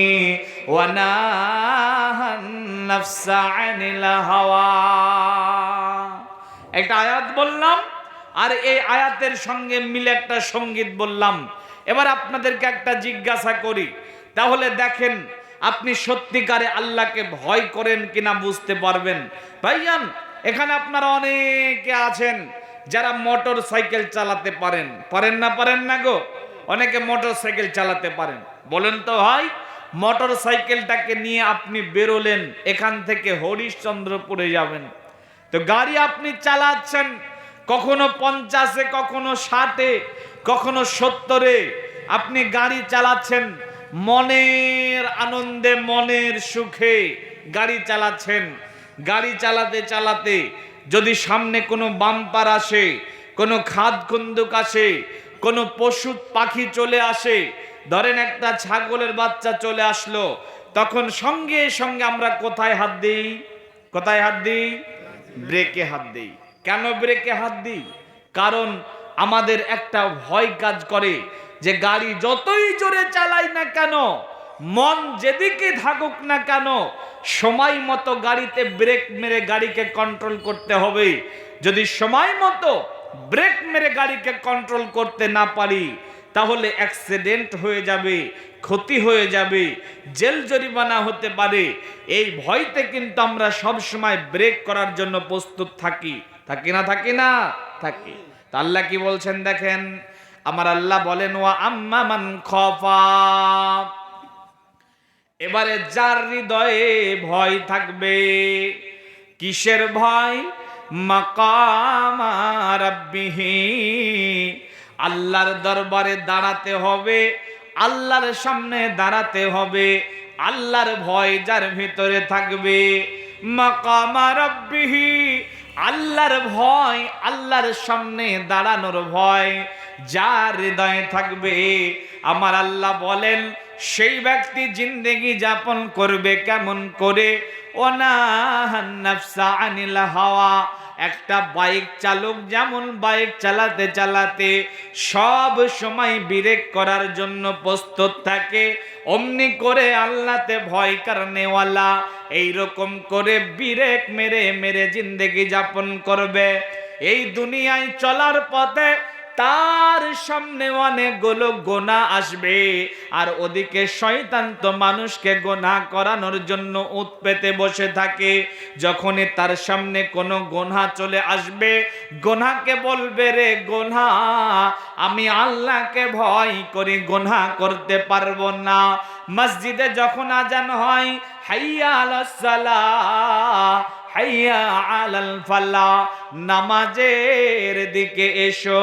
ওয়া নাহান নাফসা আনিল হাওয়া। একটা আয়াত বললাম, আর এই আয়াতের সঙ্গে মিলে একটা সঙ্গীত বললাম। এবার আপনাদেরকে একটা জিজ্ঞাসা করি, তাহলে দেখেন আপনি সত্যিকারে আল্লাহকে ভয় করেন কিনা বুঝতে পারবেন। ভাইজান, এখানে আপনারা অনেকে আছেন যারা মোটর সাইকেল চালাতে পারেন, পারেন না? পারেন না গো? অনেকে মোটর সাইকেল চালাতে পারেন। বলেন তো ভাই, মোটর সাইকেলটাকে নিয়ে আপনি বেরোলেন, এখান থেকে হরিশ্চন্দ্রপুরে যাবেন, তো গাড়ি আপনি চালাচ্ছেন, কখনো 50-এ, কখনো 60-এ, কখনো 70-এ আপনি গাড়ি চালাচ্ছেন। মনের আনন্দে, মনের সুখে গাড়ি চালাচ্ছেন। গাড়ি চালাতে চালাতে যদি সামনে কোনো বাম্পার আসে, কোনো খাদ খন্দুক আসে, কোনো পশু পাখি চলে আসে, ধরেন একটা ছাগলের বাচ্চা চলে আসলো, তখন সঙ্গে সঙ্গে আমরা কোথায় হাত দিই? কোথায় হাত দিই? ব্রেকে হাত দিই। কেন ব্রেকে হাত দিই? কারণ আমাদের একটা ভয় কাজ করে যে গাড়ি যতই জোরে চালাই না কেন, মন যেদিকে থাকুক না কেন সময় মতো গাড়িতে ব্রেক মেরে গাড়িকে কন্ট্রোল করতে হবে। যদি সময় মতো ব্রেক মেরে গাড়িকে কন্ট্রোল করতে না পারি তাহলে অ্যাক্সিডেন্ট হয়ে যাবে, ক্ষতি হয়ে যাবে, জেল জরিমানা হতে পারে। এই ভয়তে কিন্তু আমরা সব সময় ব্রেক করার জন্য প্রস্তুত থাকি না থাকি। তা আল্লাহ কি বলছেন দেখেন, আমার আল্লাহ বলেন ওয়া আম্মা মান খাফা, এবারে যার হৃদয়ে ভয় থাকবে, কিসের ভয়? মাকামা রাব্বিহি, আল্লাহর দরবারে দাঁড়াতে হবে, আল্লাহর সামনে দাঁড়াতে হবে। আল্লাহর ভয় যার ভিতরে থাকবে, মাকামা রাব্বিহি, আল্লাহর ভয়, আল্লাহর সামনে দাঁড়ানোর ভয় যার হৃদয়ে থাকবে, আমার আল্লাহ বলেন সেই ব্যক্তি জিন্দেগি যাপন করবে কেমন করে? ওয়ানাহান নাফসা আনিল হাওয়া, একটা বাইক চালক যেমন বাইক চালাতে চালাতে সব সময় ব্রেক করার জন্য প্রস্তুত থাকে, অমনি করে আল্লাহতে ভয় কারণেওয়ালা এইরকম করে ব্রেক মেরে মেরে জিন্দেগি যাপন করবে। এই দুনিয়ায় চলার পথে তার সামনে অনেকগুলো গোনা আসবে, আর ওদিকে শয়তান তো মানুষকে গোনা করানোর জন্য উৎ পেতে বসে থাকে। যখনই তার সামনে কোনো গোনা চলে আসবে, গোনাকে বলবে রে গোনা, আমি আল্লাহকে ভয় করি, গোনা করতে পারবো না। মসজিদে যখন আজান হয়, হাইয়া আলাস সালাহ, হাইয়া আলাল ফালাহ, নামাজের দিকে এসো,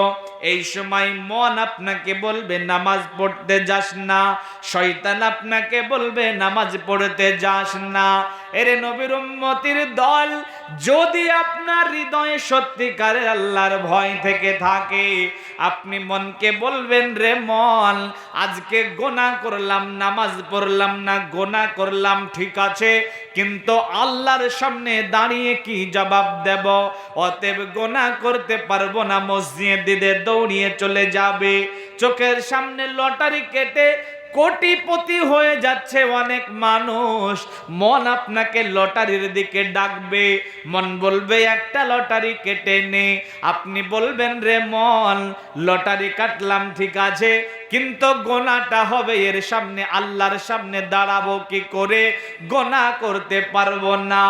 এই সময় মন আপনাকে বলবে নামাজ পড়তে যাস না, শয়তান আপনাকে বলবে নামাজ পড়তে যাস না। এরে নবীর উম্মতির দল, যদি আপনার হৃদয়ে সত্যিকারের আল্লাহর ভয় থেকে থাকে, আপনি মনকে বলবেন রে মন, আজকে গোনা করলাম, নামাজ পড়লাম না, গোনা করলাম ঠিক আছে, কিন্তু আল্লাহর সামনে দাঁড়িয়ে কি জবাব দেব? অতএব গোনা করতে পারবো না, মসজিদে দৌড়িয়ে চলে যাবে। চোখের সামনে লটারি কেটে কোটিপতি হয়ে যাচ্ছে অনেক মানুষ, মন আপনাকে লটারির দিকে ডাকবে, মন বলবে একটা লটারি কেটে নে। আপনি বলবেন রে মন, লটারি কাটলাম ঠিক আছে, কিন্তু গোনাটা হবে এর সামনে, আল্লাহর সামনে দাঁড়াবো কি করে? গোনা করতে পারবো না।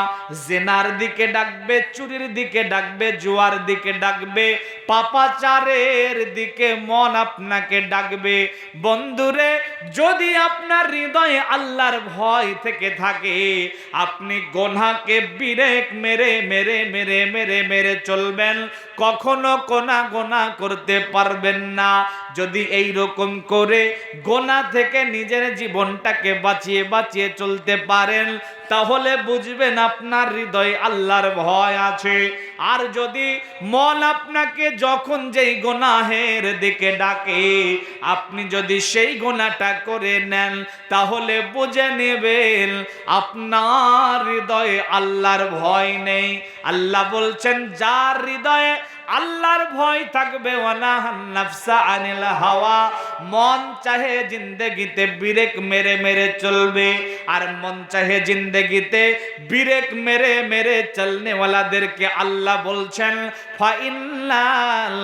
জেনার দিকে ডাকবে, চুরির দিকে ডাকবে, জুয়ার দিকে ডাকবে, পাপাচারের দিকে মন আপনাকে ডাকবে। বন্ধুরে, যদি আপনার হৃদয়ে আল্লাহর ভয় থেকে থাকে, আপনি গোনাকে ব্রেক মেরে মেরে মেরে মেরে মেরে চলবেন, কখনো গোনা করতে পারবেন না। যদি এই রকম করে গোনা থেকে নিজের জীবনটাকে বাঁচিয়ে বাঁচিয়ে চলতে পারেন, তাহলে বুঝবেন আপনার হৃদয়ে আল্লাহর ভয় আছে। আর যদি মন আপনাকে যখন যেই গুনাহের দিকে ডাকে, আপনি যদি সেই গুনাহটা করে নেন, তাহলে বুঝে নেবেন আপনার হৃদয়ে আল্লাহর ভয় নেই। আল্লাহ বলছেন যার হৃদয়ে আল্লাহর ভয় থাকবে, ওয়ানাহান নাফসা আনিল হাওয়া, মন চাহে জিন্দেগিতে ব্রেক মেরে মেরে চলবে। আর মন চাহে জিন্দেগিতে ব্রেক মেরে মেরে চলনে ওয়ালাদেরকে আল্লাহ বলছেন ফাইনাল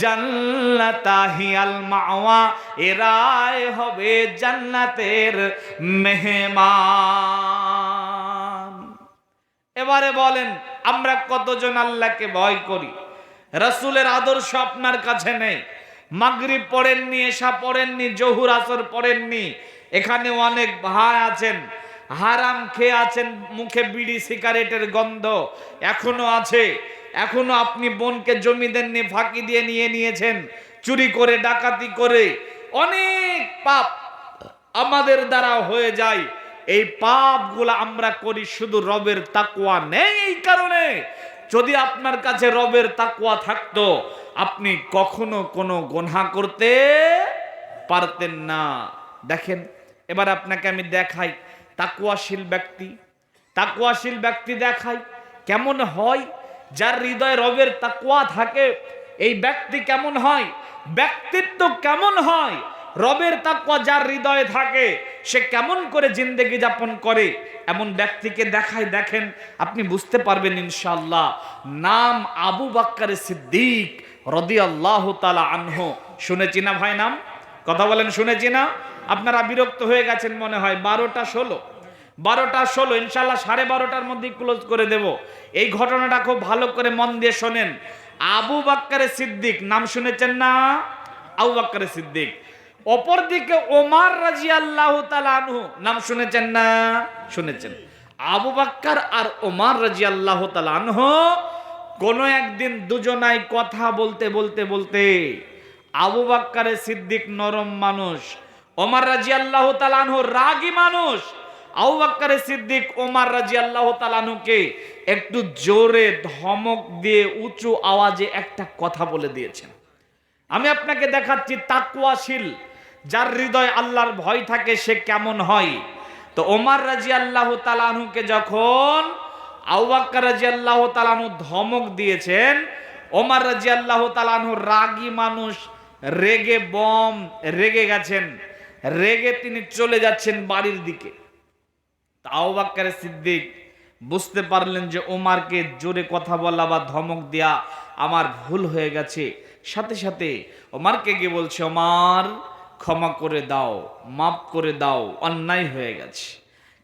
জান্নাতা হিয়াল মাওয়া, এরাই হবে জান্নাতের মেহমান। এবারে বলেন, আমরা কতজন আল্লাহকে ভয় করি? রাসূলের আদর্শ আপনার কাছে নেই। মাগরিব পড়েননি, এশা পড়েননি, জোহর আসর পড়েননি। এখানে অনেক ভাই আছেন, হারাম খেয়ে আছেন, মুখে বিড়ি সিগারেটের গন্ধ এখনো আছে। এখনো আপনি বোনকে জমি দেননি, ফাঁকি দিয়ে নিয়ে নিয়েছেন, চুরি করে, ডাকাতি করে। অনেক পাপ আমাদের দ্বারা হয়ে যায়। এই পাপগুলো আমরা করি শুধু রবের তাকওয়া নেই এই কারণে। যদি আপনার কাছে রবের তাকওয়া থাকতো, আপনি কখনো কোনো গুনাহ করতে পারতেন না। দেখেন, এবার আপনাকে আমি দেখাই তাকওয়াশীল ব্যক্তি দেখাই কেমন হয়। যার হৃদয়ে রবের তাকওয়া থাকে, এই ব্যক্তি কেমন হয়, ব্যক্তিত্ব কেমন হয়। রবের তাকওয়া যার হৃদয়ে থাকে সে কেমন করে জিন্দেগি যাপন করে এমন ব্যক্তিকে দেখায়, দেখেন আপনি বুঝতে পারবেন ইনশাআল্লাহ। নাম আবু বকর সিদ্দিক রাদিয়াল্লাহু তাআলা আনহু। শুনেছি না ভাই নাম? কথা বলেন, শুনেছি না? আপনারা বিরক্ত হয়ে গেছেন মনে হয়। 12টা 16 ইনশাআল্লাহ 12:30টার মধ্যে ক্লোজ করে দেব। এই ঘটনাটা খুব ভালো করে মন দিয়ে শোনেন। আবু বকর সিদ্দিক নাম শুনেছেন না? আবু বকর সিদ্দিক। অপরদিকে ওমর রাদিয়াল্লাহু তাআলা আনহু নাম শুনেছেন না? শুনেছেন। আবু বকর আর ওমর রাদিয়াল্লাহু তাআলা আনহু কোন একদিন দুজনাই কথা বলতে বলতে বলতে, আবু বকর সিদ্দিক নরম মানুষ, ওমর রাদিয়াল্লাহু তাআলা আনহু রাগী মানুষ। আবু বকর সিদ্দিক ওমর রাদিয়াল্লাহু তাআলা আনহুকে একটু জোরে ধমক দিয়ে উঁচু আওয়াজে একটা কথা বলে দিয়েছেন। আমি আপনাকে দেখাচ্ছি তাকওয়াশীল যার হৃদয় আল্লাহর ভয় থাকে সে কেমন হয়। তো ওমর রাদিয়াল্লাহু তাআলা আনহুকে যখন আবু বকর রাদিয়াল্লাহু তাআলা আনহু ধমক দিয়েছেন, ওমর রাদিয়াল্লাহু তাআলা আনহু রাগী মানুষ, রেগে গেছেন। রেগে তিনি চলে যাচ্ছেন বাড়ির দিকে। আবু বকর সিদ্দিক বুঝতে পারলেন যে ওমরকে জোরে কথা বলা বা ধমক দেয়া আমার ভুল হয়ে গেছে। সাথে সাথে ওমরকে গিয়ে বলছে, ওমর ক্ষমা করে দাও, মাফ করে দাও, অন্যায় হয়ে গেছে।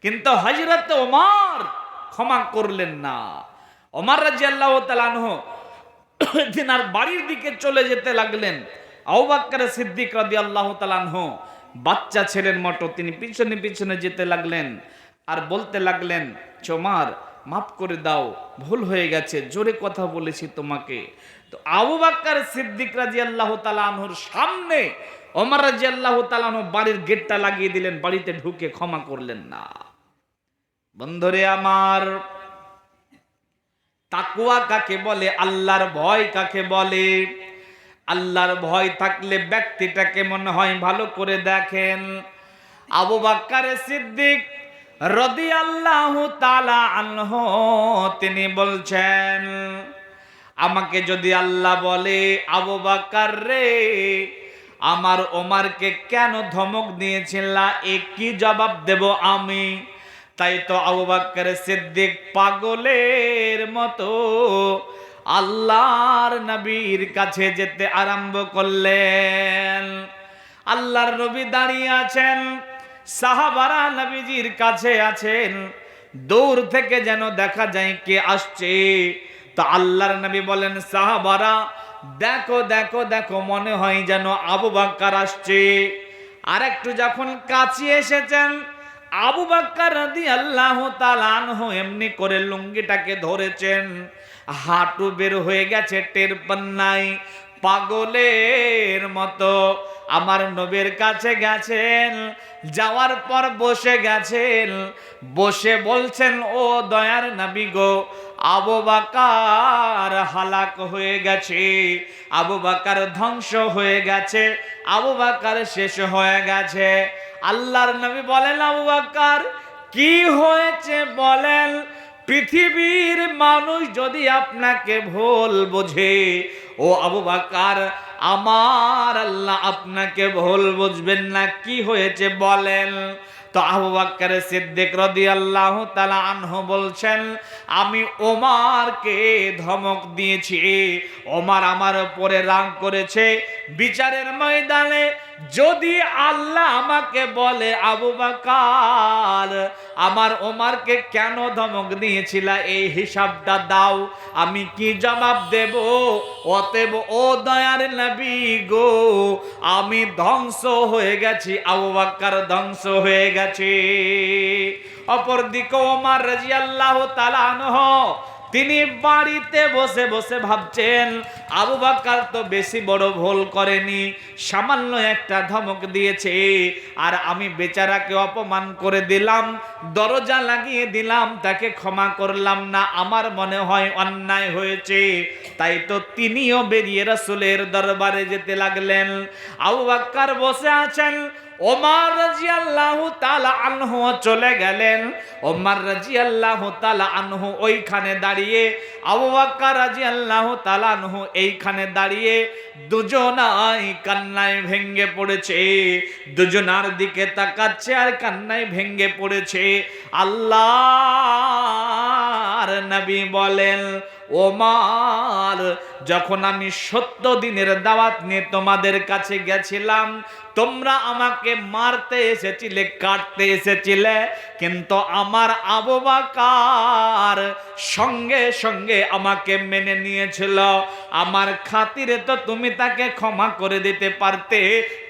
কিন্তু হযরত ওমর ক্ষমা করলেন না। ওমর রাদিয়াল্লাহু তাআলা আনহু তিনার বাড়ির দিকে চলে যেতে লাগলেন। আবু বকর সিদ্দিক রাদিয়াল্লাহু তাআলা আনহু বাচ্চা ছেলের মতো তিনি পিছনে পিছনে যেতে লাগলেন আর বলতে লাগলেন, ওমর মাফ করে দাও, ভুল হয়ে গেছে, জোরে কথা বলেছি তোমাকে। তো আবু বকর সিদ্দিক রাদিয়াল্লাহু তাআলা আনহুর সামনে ওমর রাদিয়াল্লাহু তাআলা আনহু বাড়ির গেটটা লাগিয়ে দিলেন, বাড়িতে ঢুকে ক্ষমা করলেন না। বন্ধুরে আমার, তাকওয়া কাকে বলে? আল্লাহর ভয় কাকে বলে? আল্লাহর ভয় থাকলে ব্যক্তিটা কেমন হয় ভালো করে দেখেন। আবু বকর সিদ্দিক রাদিয়াল্লাহু তাআলা আনহু তিনি বলছেন, আমাকে যদি আল্লাহ বলে, আবু বকর রে, আমার ওমরকে কেন ধমক দিয়েছিলা, এ কি জবাব দেব আমি? তাই তো আবু বকর সিদ্দিক পাগলের মতো আল্লাহর নবীর কাছে যেতে আরম্ভ করলেন। আল্লাহর নবী দাঁড়িয়ে আছেন, সাহাবারা নবীজির কাছে আছেন। দূর থেকে যেন দেখা যায় কে আসছে। তো আল্লাহর নবী বলেন, সাহাবারা দেখো দেখো দেখো, মনে হয় যেন আবু বকর আসছে। আর একটু যখন কাছে এসেছেন, আবু বকর রাদিয়াল্লাহু তাআলা আনহু এমনি করে লুঙ্গিটাকে ধরেছেন, হাঁটু বের হয়ে গেছে, টের পান নাই। পাগলের মতো আমার নবীর কাছে গেছেন, যাওয়ার পর বসে গেছেন, বসে বলছেন, ও দয়ার নবী গো, আবু বকর হালাক হয়ে গেছে, আবু বকর ধ্বংস হয়ে গেছে, আবু বকর শেষ হয়ে গেছে। আল্লাহর নবী বলেন, আবু বকর কি হয়েছে বলেন? পৃথিবীর মানুষ যদি আপনাকে ভুল বোঝে, ও আবু বকর, আমার আল্লাহ আপনাকে ভুল বুঝবেন না, কি হয়েছে বলেন? তো আবু বকর সিদ্দিক রাদিয়াল্লাহু তাআলা আনহু বলছেন, আমি ওমরকে ধমক দিয়েছি, ওমর আমার উপরে রাগ করেছে। বিচারের ময়দানে যদি আল্লাহ আমাকে বলে, আবু বকর আমার ওমরকে কেন ধমক দিয়েছিলা, এই হিসাবটা দাও, আমি কি জবাব দেব? অতএব ও দয়ার নবী গো, আমি ধ্বংস হয়ে গেছি, আবু বকর ধ্বংস হয়ে গেছে। অপরদিকে ওমর রাদিয়াল্লাহু তাআলা আনহু তিনি বাড়িতে বসে বসে ভাবছেন, আবু বকর তো বেশি বড় ভুল করেনি, সামান্য একটা ধমক দিয়েছে, আর আমি বেচারাকে অপমান করে দিলাম, দরজা লাগিয়ে দিলাম, তাকে ক্ষমা করলাম না, আমার মনে হয় অন্যায় হয়েছে। তাই তো তিনিও বেরিয়ে রাসূলের দরবারে যেতে লাগলেন। আবু বকর বসে আছেন, ওমর রাদিয়াল্লাহু তাআলা আনহু চলে গেলেন। ওমর রাদিয়াল্লাহু তাআলা আনহু ওইখানে দাঁড়িয়ে, আবু বকর রাদিয়াল্লাহু তাআলা আনহু এইখানে দাঁড়িয়ে, দুজনাই কান্নায় ভেঙ্গে পড়েছে। দুজনার দিকে তাকাচ্ছে আর কান্নায় ভেঙ্গে পড়েছে। আল্লাহর নবী বলেন, ওমর, যখন আমি 70 দিনের দাওয়াত নিয়ে তোমাদের কাছে গেছিলাম, তোমরা আমাকে মারতে এসেছিলে, কাটতে এসেছিলে, কিন্তু আমার আবু বকর সঙ্গে সঙ্গে আমাকে মেনে নিয়েছিল। আমার খাতিরে তো তুমি তাকে ক্ষমা করে দিতে পারতে,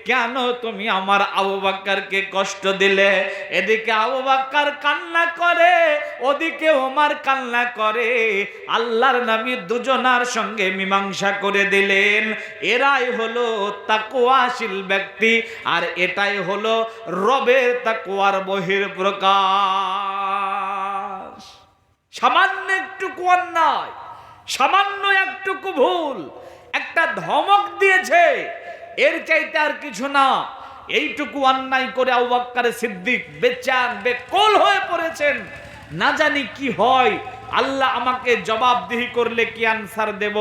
কেন তুমি আমার আবু বকরকে কষ্ট দিলে? এদিকে আবু বকর কান্না করে, ওদিকে ওমর কান্না করে। আল্লাহর নবী দুজনার সঙ্গে মীমাংসা করে দিলেন। এরাই হলো তাকওয়াশীল ব্যক্তি, আর এটাই হলো রবের তাকওয়ার বহিঃপ্রকাশ। সামান্য একটুকু অন্যায়, সামান্য একটুকু ভুল, একটা ধমক দিয়েছে, এর চাইতে আর কিছু না। এইটুকু অন্যায় করে আবু বকর সিদ্দিক বেচান বেকল হয়ে পড়েছেন। না জানি কি হয়, আল্লাহ আমাকে জবাবদিহি করলে কি আনসার দেব।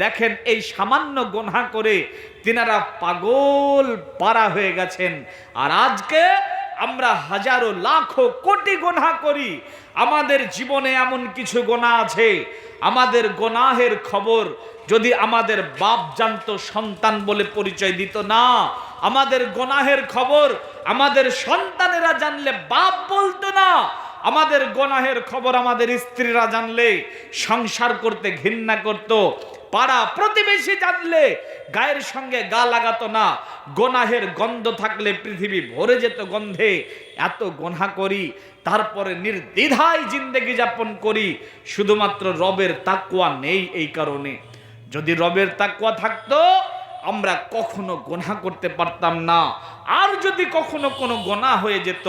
দেখেন, এই সামান্য গুনাহ করে তিনারা পাগল পারা হয়ে গেছেন। আর আজকে আমরা হাজারো লাখো কোটি গুনাহ করি। আমাদের জীবনে এমন কিছু গুনাহ আছে, আমাদের গুনাহের খবর যদি আমাদের বাপ জানতো, সন্তান বলে পরিচয় দিত না। আমাদের গুনাহের খবর আমাদের সন্তানেরা জানলে বাপ বলতো না। আমাদের গুনাহের খবর আমাদের স্ত্রীরা জানলে সংসার করতে ঘৃণা করত। পাড়া প্রতিবেশী জানলে গায়ের সঙ্গে গা লাগাতো না। গুনাহের গন্ধ থাকলে পৃথিবী ভরে যেত গন্ধে। এত গুনাহ করি, তারপরে নির্দ্বিধায় জিন্দেগি যাপন করি, শুধুমাত্র রবের তাকওয়া নেই এই কারণে। যদি রবের তাকওয়া থাকতো, আমরা কখনো গুনাহ করতে পারতাম না। আর যদি কখনো কোনো গুনাহ হয়ে যেত,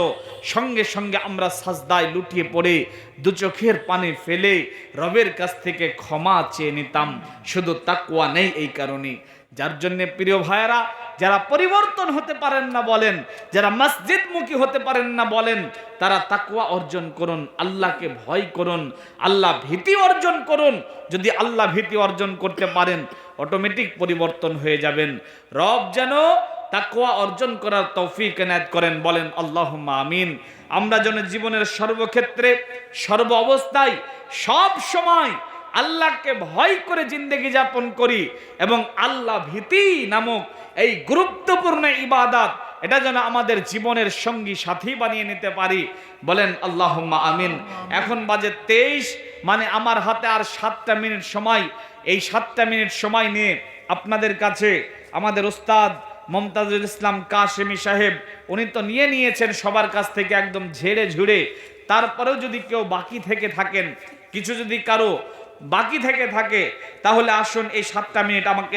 সঙ্গে সঙ্গে আমরা সাজদায় লুটিয়ে পড়ে দু চোখের পানি ফেলে রবের কাছ থেকে ক্ষমা চেয়ে নিতাম। শুধু তাকওয়া নেই এই কারণে। যার জন্য প্রিয় ভাইয়েরা, যারা পরিবর্তন হতে পারেন না বলেন, যারা মসজিদমুখী হতে পারেন না বলেন, তারা তাকওয়া অর্জন করুন, আল্লাহকে ভয় করুন, আল্লাহ ভীতি অর্জন করুন। যদি আল্লাহ ভীতি অর্জন করতে পারেন, অটোমেটিক পরিবর্তন হয়ে যাবেন। রব যেন তাকওয়া অর্জন করার তৌফিক এনায়েত করেন, বলেন আল্লাহুম্মা আমিন। আমরা যেন জীবনের সর্বক্ষেত্রে, সর্ব অবস্থায়, সব সময় আল্লাহকে ভয় করে জিন্দেগি যাপন করি, এবং আল্লাহ ভীতি নামক এই গুরুত্বপূর্ণ ইবাদত, এটা যেন আমাদের জীবনের সঙ্গী সাথী বানিয়ে নিতে পারি, বলেন আল্লাহুম্মা আমিন। এখন বাজে 23, মানে আমার হাতে আর 7টা মিনিট সময়। এই 7টা মিনিট সময় নিয়ে আপনাদের কাছে আমাদের উস্তাদ মুমতাজুল ইসলাম কাশেমি সাহেব, উনি তো নিয়ে নিয়েছেন সবার কাছ থেকে একদম ঝেড়ে ঝুড়ে। তারপরেও যদি কেউ বাকি থেকে থাকেন, কিছু যদি কারো বাকি থেকে থাকে, তাহলে আসুন এই 7টা মিনিট আমাকে